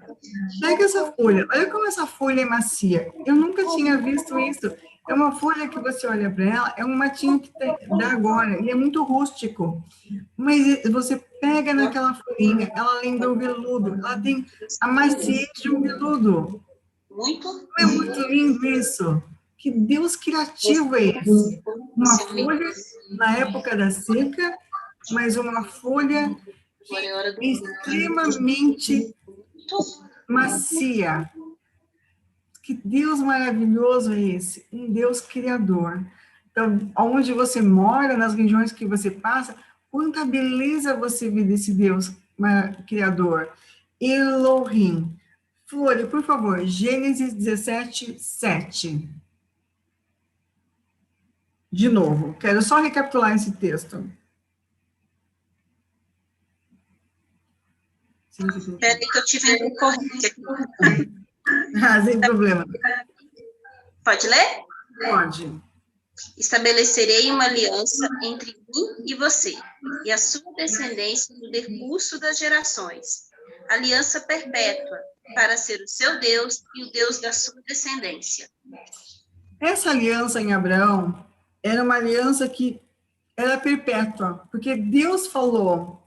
pega essa folha, olha como essa folha é macia, eu nunca tinha visto isso. É uma folha que você olha para ela, é um matinho que dá agora, ele é muito rústico, mas você pega naquela folhinha, ela lembra o veludo, ela tem a maciez de um veludo. Não é muito lindo isso? Que Deus criativo é esse? Uma folha na época da seca, mas uma folha extremamente macia. Que Deus maravilhoso é esse? Um Deus criador. Então, onde você mora, nas regiões que você passa, quanta beleza você vê desse Deus criador. Elohim. Flori, por favor, Gênesis 17, 7. De novo, quero só recapitular esse texto. Espera aí que eu tive um corrente aqui. Sem problema. Pode ler? Pode. Estabelecerei uma aliança entre mim e você, e a sua descendência no decurso das gerações. Aliança perpétua, para ser o seu Deus e o Deus da sua descendência. Essa aliança em Abraão era uma aliança que era perpétua, porque Deus falou,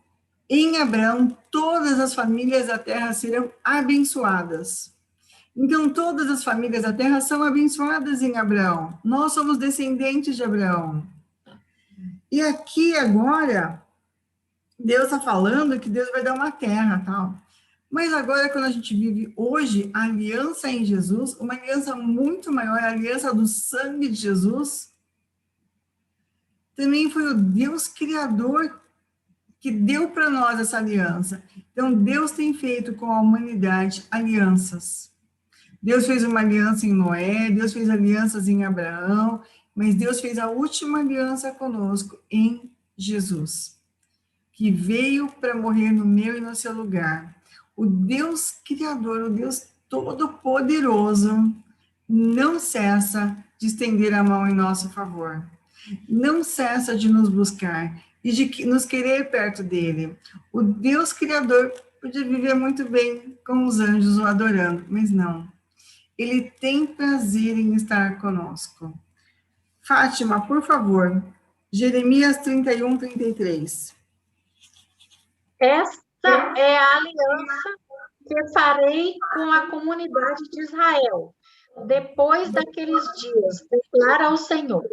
em Abraão, todas as famílias da terra serão abençoadas. Então, todas as famílias da terra são abençoadas em Abraão. Nós somos descendentes de Abraão. E aqui, agora, Deus está falando que Deus vai dar uma terra, tal. Mas agora, quando a gente vive hoje a aliança em Jesus, uma aliança muito maior, a aliança do sangue de Jesus, também foi o Deus Criador que deu para nós essa aliança. Então, Deus tem feito com a humanidade alianças. Deus fez uma aliança em Noé, Deus fez alianças em Abraão, mas Deus fez a última aliança conosco em Jesus, que veio para morrer no meu e no seu lugar. O Deus Criador, o Deus Todo-Poderoso, não cessa de estender a mão em nosso favor. Não cessa de nos buscar e de nos querer perto dele. O Deus Criador podia viver muito bem com os anjos o adorando, mas não. Ele tem prazer em estar conosco. Fátima, por favor, Jeremias 31, 33. Esta é a aliança que farei com a comunidade de Israel, depois daqueles dias, declara o Senhor.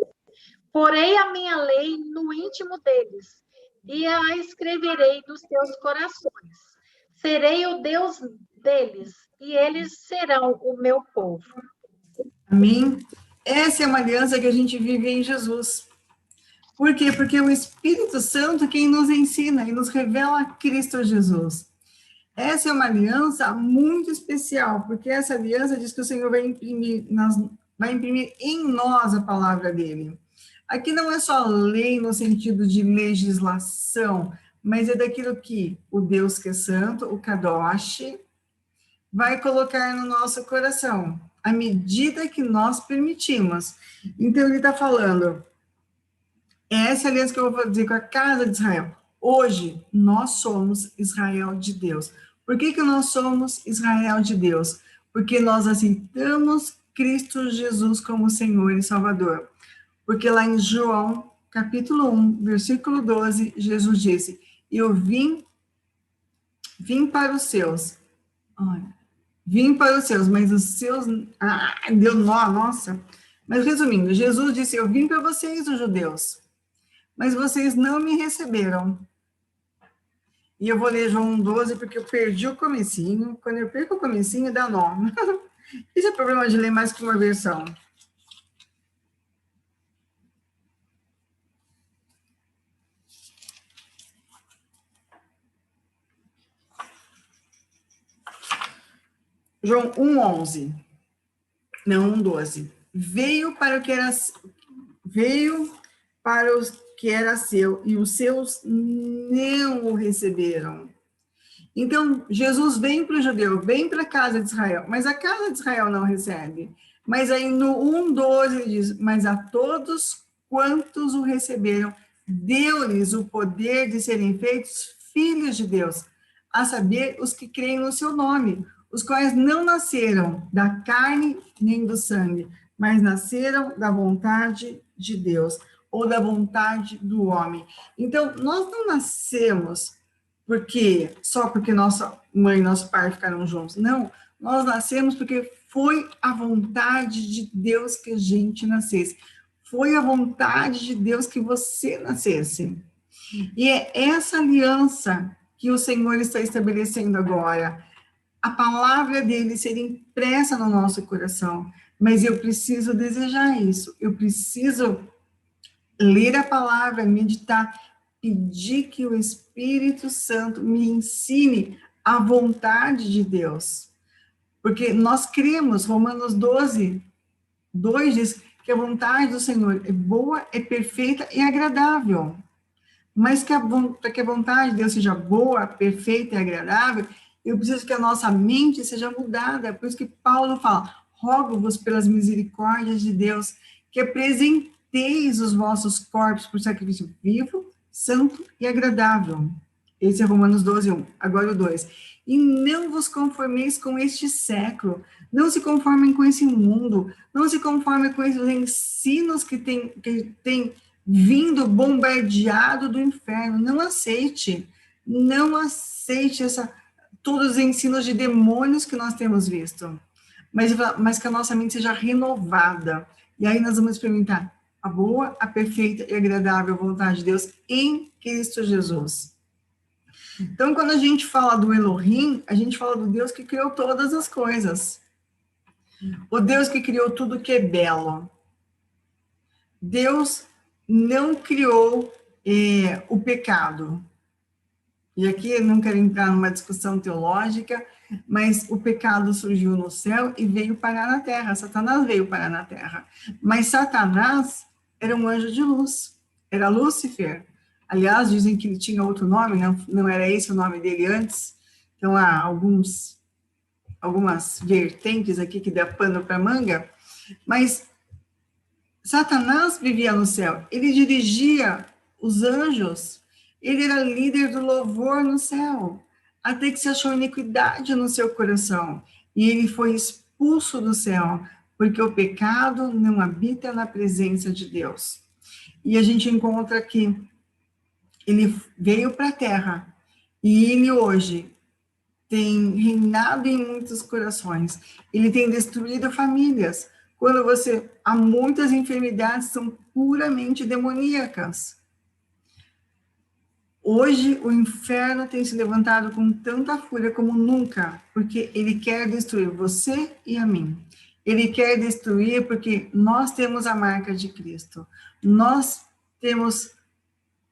Porei a minha lei no íntimo deles, e a escreverei nos seus corações. Serei o Deus deles, e eles serão o meu povo. Amém? Essa é uma aliança que a gente vive em Jesus. Por quê? Porque é o Espírito Santo quem nos ensina e nos revela Cristo Jesus. Essa é uma aliança muito especial, porque essa aliança diz que o Senhor vai imprimir em nós a palavra dele. Aqui não é só lei no sentido de legislação, mas é daquilo que o Deus que é santo, o Kadosh, vai colocar no nosso coração, à medida que nós permitimos. Então, ele está falando, essa é a aliança que eu vou fazer com a casa de Israel. Hoje, nós somos Israel de Deus. Por que nós somos Israel de Deus? Porque nós aceitamos Cristo Jesus como Senhor e Salvador. Porque lá em João, capítulo 1, versículo 12, Jesus disse, eu vim para os seus. Olha, vim para os seus, mas os seus... deu nó, nossa. Mas resumindo, Jesus disse, eu vim para vocês, os judeus, mas vocês não me receberam. E eu vou ler João 12, porque eu perdi o comecinho. Quando eu perco o comecinho, dá nó. Esse é o problema de ler mais que uma versão. João 1:11. Não, 1:12. Veio para os que era seu, e os seus não o receberam. Então, Jesus vem para o judeu, vem para a casa de Israel, mas a casa de Israel não recebe. Mas aí no 1:12 ele diz, mas a todos quantos o receberam, deu-lhes o poder de serem feitos filhos de Deus, a saber, os que creem no seu nome, os quais não nasceram da carne nem do sangue, mas nasceram da vontade de Deus, ou da vontade do homem. Então, nós não nascemos só porque nossa mãe e nosso pai ficaram juntos. Não, nós nascemos porque foi a vontade de Deus que a gente nascesse. Foi a vontade de Deus que você nascesse. E é essa aliança que o Senhor está estabelecendo agora. A palavra dele ser impressa no nosso coração. Mas eu preciso desejar isso. Eu preciso ler a palavra, meditar, pedir que o Espírito Santo me ensine a vontade de Deus. Porque nós cremos, Romanos 12, 2 diz que a vontade do Senhor é boa, é perfeita e agradável. Mas para que a vontade de Deus seja boa, perfeita e agradável, eu preciso que a nossa mente seja mudada. Por isso que Paulo fala, rogo-vos pelas misericórdias de Deus, que apresenteis os vossos corpos por sacrifício vivo, santo e agradável. Esse é Romanos 12:1. Agora o 2. E não vos conformeis com este século, não se conformem com esse mundo, não se conformem com esses ensinos que tem vindo bombardeado do inferno. Não aceite todos os ensinos de demônios que nós temos visto. Mas que a nossa mente seja renovada. E aí nós vamos experimentar a boa, a perfeita e agradável vontade de Deus em Cristo Jesus. Então, quando a gente fala do Elohim, a gente fala do Deus que criou todas as coisas. O Deus que criou tudo que é belo. Deus não criou o pecado. E aqui eu não quero entrar numa discussão teológica, mas o pecado surgiu no céu e veio parar na terra. Satanás veio parar na terra. Mas Satanás era um anjo de luz, era Lúcifer. Aliás, dizem que ele tinha outro nome, não era esse o nome dele antes. Então, há algumas vertentes aqui que dá pano para manga, mas Satanás vivia no céu, ele dirigia os anjos, ele era líder do louvor no céu, até que se achou iniquidade no seu coração, e ele foi expulso do céu, porque o pecado não habita na presença de Deus. E a gente encontra que ele veio para a terra, e ele hoje tem reinado em muitos corações, ele tem destruído famílias. Quando há muitas enfermidades que são puramente demoníacas. Hoje, o inferno tem se levantado com tanta fúria como nunca, porque ele quer destruir você e a mim. Ele quer destruir porque nós temos a marca de Cristo. Nós temos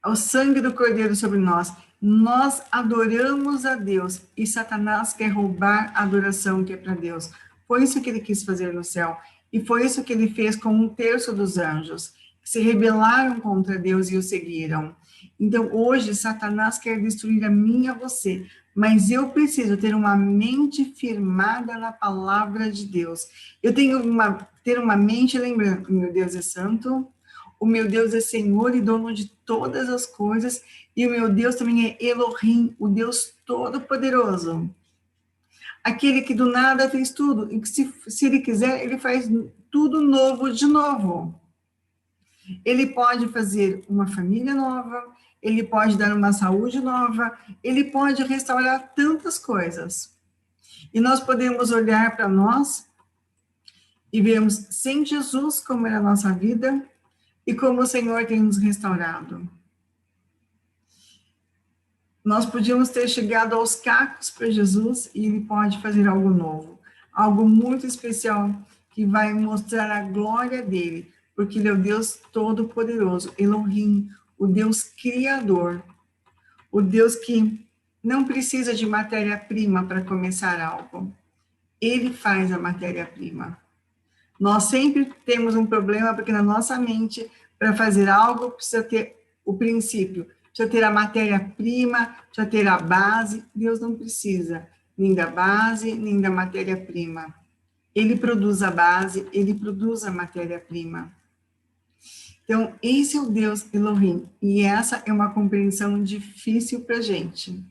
o sangue do Cordeiro sobre nós. Nós adoramos a Deus e Satanás quer roubar a adoração que é para Deus. Foi isso que ele quis fazer no céu. E foi isso que ele fez com 1/3 dos anjos, que se rebelaram contra Deus e o seguiram. Então, hoje, Satanás quer destruir a mim e a você, mas eu preciso ter uma mente firmada na palavra de Deus. Eu tenho ter uma mente lembrando que o meu Deus é santo, o meu Deus é Senhor e dono de todas as coisas, e o meu Deus também é Elohim, o Deus Todo-Poderoso. Aquele que do nada fez tudo, e que se ele quiser, ele faz tudo novo de novo. Ele pode fazer uma família nova, ele pode dar uma saúde nova, ele pode restaurar tantas coisas. E nós podemos olhar para nós e vermos sem Jesus como era a nossa vida e como o Senhor tem nos restaurado. Nós podíamos ter chegado aos cacos para Jesus e ele pode fazer algo novo, algo muito especial que vai mostrar a glória dele, porque ele é o Deus Todo-Poderoso, Elohim, o Deus Criador, o Deus que não precisa de matéria-prima para começar algo. Ele faz a matéria-prima. Nós sempre temos um problema porque na nossa mente, para fazer algo, precisa ter o princípio, precisa ter a matéria-prima, precisa ter a base. Deus não precisa nem da base, nem da matéria-prima. Ele produz a base, ele produz a matéria-prima. Então, esse é o Deus Elohim, e essa é uma compreensão difícil para a gente.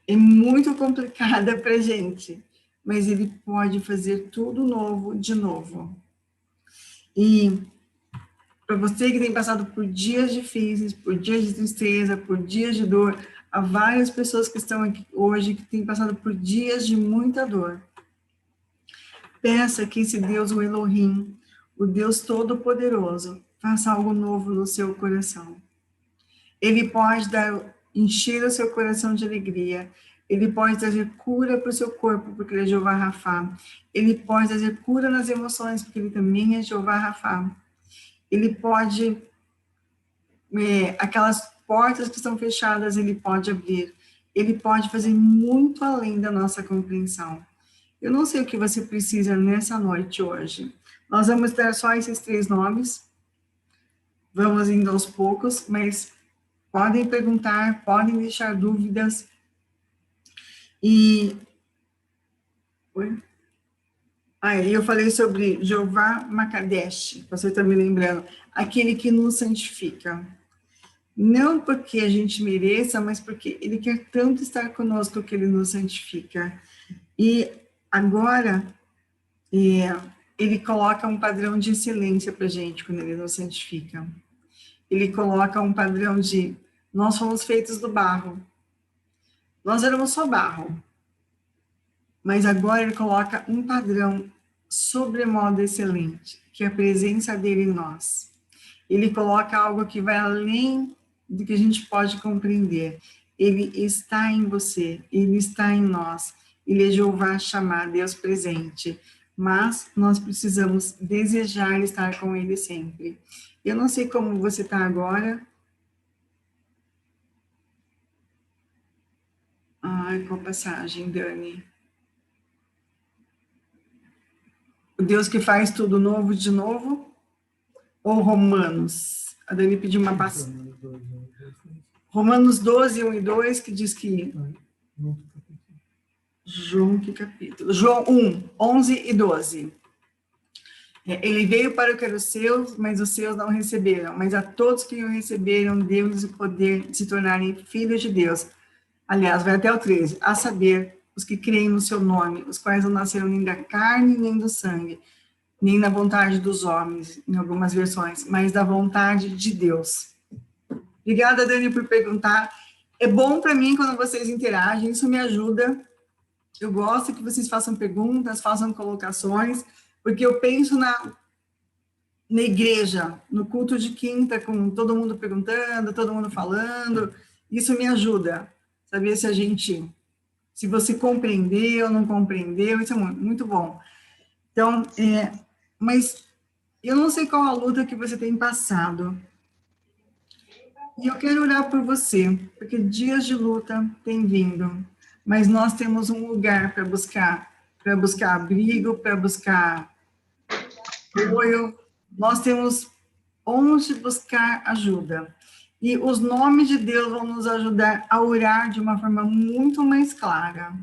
É muito complicada para a gente, mas ele pode fazer tudo novo de novo. E para você que tem passado por dias difíceis, por dias de tristeza, por dias de dor, há várias pessoas que estão aqui hoje que têm passado por dias de muita dor. Peça que esse Deus, o Elohim, o Deus Todo-Poderoso, faça algo novo no seu coração. Ele pode encher o seu coração de alegria. Ele pode trazer cura para o seu corpo, porque ele é Jeová Rafá. Ele pode trazer cura nas emoções, porque ele também é Jeová Rafá. Ele pode, aquelas portas que estão fechadas, ele pode abrir. Ele pode fazer muito além da nossa compreensão. Eu não sei o que você precisa nessa noite hoje. Nós vamos dar só esses 3 nomes. Vamos indo aos poucos, mas podem perguntar, podem deixar dúvidas. E eu falei sobre Jeová Makadesh, você está me lembrando, aquele que nos santifica. Não porque a gente mereça, mas porque ele quer tanto estar conosco que ele nos santifica. E agora, ele coloca um padrão de excelência para a gente quando ele nos santifica. Ele coloca um padrão de, nós fomos feitos do barro. Nós éramos só barro. Mas agora ele coloca um padrão sobremodo excelente, que é a presença dele em nós. Ele coloca algo que vai além do que a gente pode compreender. Ele está em você, ele está em nós. Ele é Jeová Shammah, Deus presente. Mas nós precisamos desejar estar com ele sempre. Eu não sei como você está agora. Ai, qual passagem, Dani? O Deus que faz tudo novo de novo? Ou Romanos? A Dani pediu uma passagem. Romanos 12, 1 e 2, que diz que... João, que capítulo? João 1, 11 e 12. Ele veio para o que era os seus, mas os seus não receberam. Mas a todos que o receberam, deu-lhes o poder de se tornarem filhos de Deus. Aliás, vai até o 13. A saber, os que creem no seu nome, os quais não nasceram nem da carne, nem do sangue, nem da vontade dos homens, em algumas versões, mas da vontade de Deus. Obrigada, Dani, por perguntar. É bom para mim quando vocês interagem, isso me ajuda. Eu gosto que vocês façam perguntas, façam colocações, porque eu penso na igreja, no culto de quinta, com todo mundo perguntando, todo mundo falando, isso me ajuda. Saber se você compreendeu, não compreendeu, isso é muito bom. Então, mas eu não sei qual a luta que você tem passado. E eu quero orar por você, porque dias de luta têm vindo, mas nós temos um lugar para buscar abrigo, para buscar apoio, nós temos onde buscar ajuda. E os nomes de Deus vão nos ajudar a orar de uma forma muito mais clara,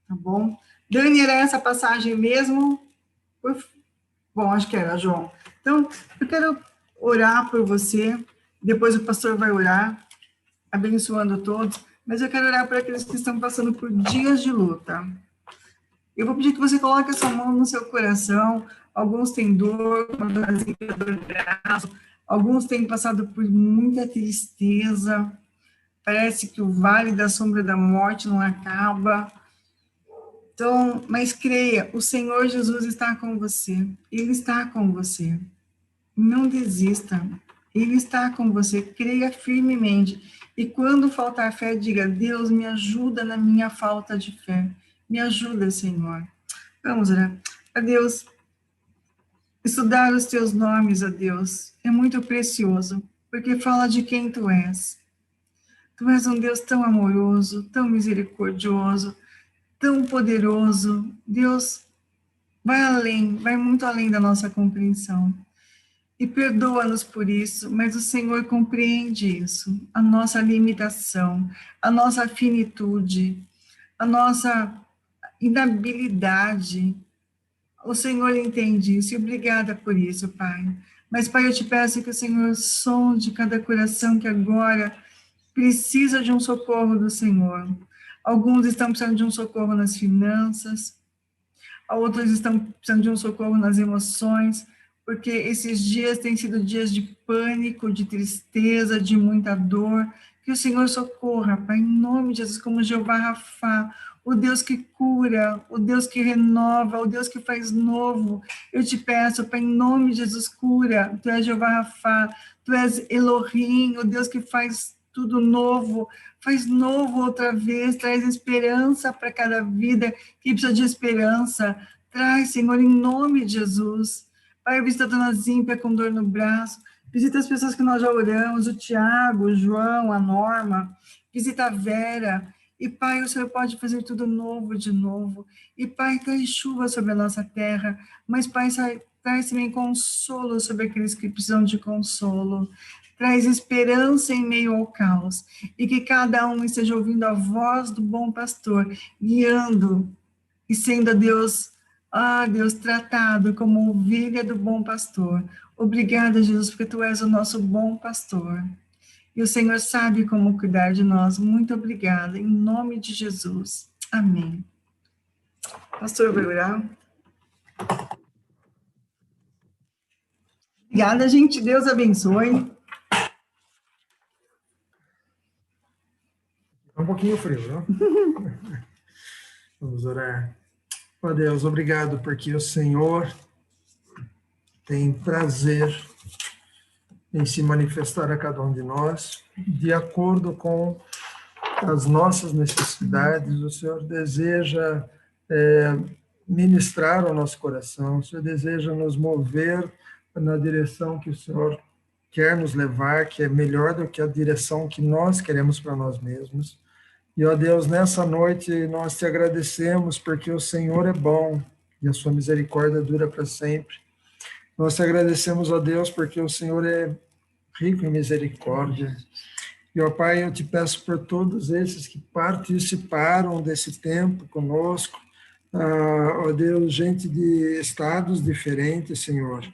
tá bom? Dani, era essa passagem mesmo? Bom, acho que era, João. Então, eu quero orar por você, depois o pastor vai orar, abençoando todos, mas eu quero orar por aqueles que estão passando por dias de luta. Eu vou pedir que você coloque a sua mão no seu coração. Alguns têm dor, uma dorzinha do braço, alguns têm passado por muita tristeza, parece que o vale da sombra da morte não acaba. Então, mas creia, o Senhor Jesus está com você, Ele está com você. Não desista, Ele está com você, creia firmemente. E quando faltar fé, diga, Deus, me ajuda na minha falta de fé. Me ajuda, Senhor. Vamos orar. A Deus, estudar os teus nomes, a Deus, é muito precioso, porque fala de quem tu és. Tu és um Deus tão amoroso, tão misericordioso, tão poderoso. Deus, vai além, vai muito além da nossa compreensão. E perdoa-nos por isso, mas o Senhor compreende isso, a nossa limitação, a nossa finitude, a nossa inabilidade. O Senhor entende isso, e obrigada por isso, Pai. Mas, Pai, eu te peço que o Senhor sonde cada coração que agora precisa de um socorro do Senhor. Alguns estão precisando de um socorro nas finanças, outros estão precisando de um socorro nas emoções, porque esses dias têm sido dias de pânico, de tristeza, de muita dor. Que o Senhor socorra, Pai, em nome de Jesus, como Jeová Rafá, o Deus que cura, o Deus que renova, o Deus que faz novo. Eu te peço, Pai, em nome de Jesus, cura. Tu és Jeová Rafá, tu és Elohim, o Deus que faz tudo novo, faz novo outra vez, traz esperança para cada vida que precisa de esperança. Traz, Senhor, em nome de Jesus. Pai, visita a dona Zímpia com dor no braço, visita as pessoas que nós já oramos, o Tiago, o João, a Norma, visita a Vera. E, Pai, o Senhor pode fazer tudo novo de novo. E, Pai, traz chuva sobre a nossa terra, mas, Pai, traz também consolo sobre aqueles que precisam de consolo. Traz esperança em meio ao caos. E que cada um esteja ouvindo a voz do bom pastor, guiando e sendo Deus, Deus, tratado como ovelha do bom pastor. Obrigada, Jesus, porque Tu és o nosso bom pastor. E o Senhor sabe como cuidar de nós. Muito obrigada, em nome de Jesus. Amém. Pastor, vai orar? Obrigada, gente. Deus abençoe. É um pouquinho frio, não? Vamos orar. Ó Deus, obrigado porque o Senhor tem prazer em se manifestar a cada um de nós, de acordo com as nossas necessidades. O Senhor deseja ministrar ao nosso coração, o Senhor deseja nos mover na direção que o Senhor quer nos levar, que é melhor do que a direção que nós queremos para nós mesmos. E, ó Deus, nessa noite nós te agradecemos porque o Senhor é bom e a sua misericórdia dura para sempre. Nós te agradecemos, ó Deus, porque o Senhor é rico em misericórdia. E, ó Pai, eu te peço por todos esses que participaram desse tempo conosco, ó Deus, gente de estados diferentes, Senhor.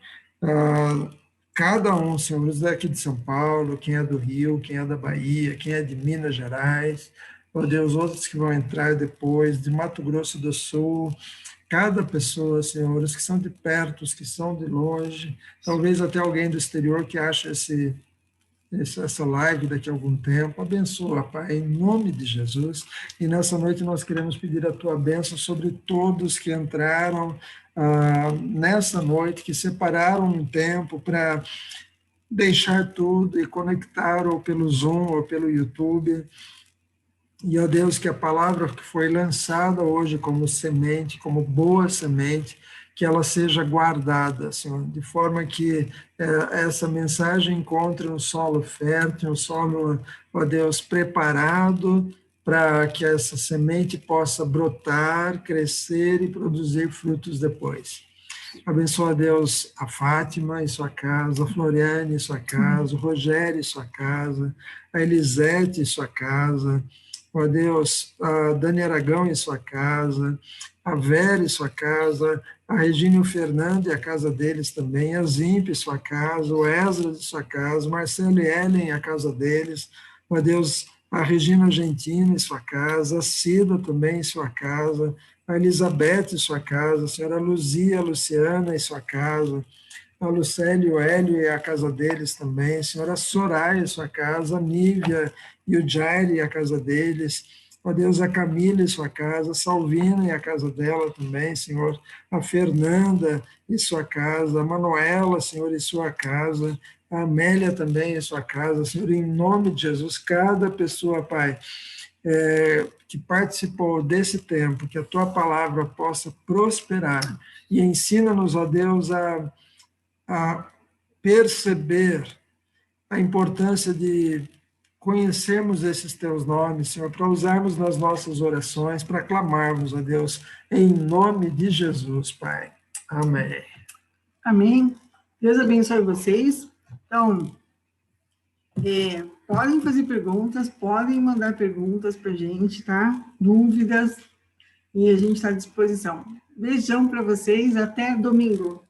Cada um, Senhor, os daqui de São Paulo, quem é do Rio, quem é da Bahia, quem é de Minas Gerais, ó Deus, outros que vão entrar depois, de Mato Grosso do Sul, cada pessoa, Senhor, os que são de perto, os que são de longe, talvez até alguém do exterior que acha essa live daqui a algum tempo. Abençoa, Pai, em nome de Jesus. E nessa noite nós queremos pedir a tua bênção sobre todos que entraram nessa noite, que separaram um tempo para deixar tudo e conectar ou pelo Zoom ou pelo YouTube. E, ó Deus, que a palavra que foi lançada hoje como semente, como boa semente, que ela seja guardada, Senhor, de forma que essa mensagem encontre um solo fértil, um solo, ó Deus, preparado para que essa semente possa brotar, crescer e produzir frutos depois. Abençoa, Deus, a Fátima e sua casa, a Floriane e sua casa, o Rogério e sua casa, a Elisete e sua casa, ó Deus, a Dani Aragão e sua casa, a Vera e sua casa, a Regina e o Fernando e a casa deles também, a Zimp e sua casa, o Ezra e sua casa, Marcelo e Ellen e a casa deles, ó Deus, a Regina Argentina e sua casa, a Cida também em sua casa, a Elizabeth e sua casa, a senhora Luzia, a Luciana e sua casa, a Lucélia e o Hélio e a casa deles também, a senhora Soraya e sua casa, a Nívia e o Jair e a casa deles, ó Deus, a Camila e sua casa, a Salvina e a casa dela também, Senhor, a Fernanda e sua casa, a Manuela, Senhor, e sua casa, a Amélia também e sua casa, Senhor, em nome de Jesus, cada pessoa, Pai, que participou desse tempo, que a tua palavra possa prosperar, e ensina-nos, ó Deus, a perceber a importância de conhecermos esses teus nomes, Senhor, para usarmos nas nossas orações, para clamarmos a Deus, em nome de Jesus, Pai. Amém. Amém. Deus abençoe vocês. Então, podem fazer perguntas, podem mandar perguntas para a gente, tá? Dúvidas, e a gente está à disposição. Beijão para vocês, até domingo.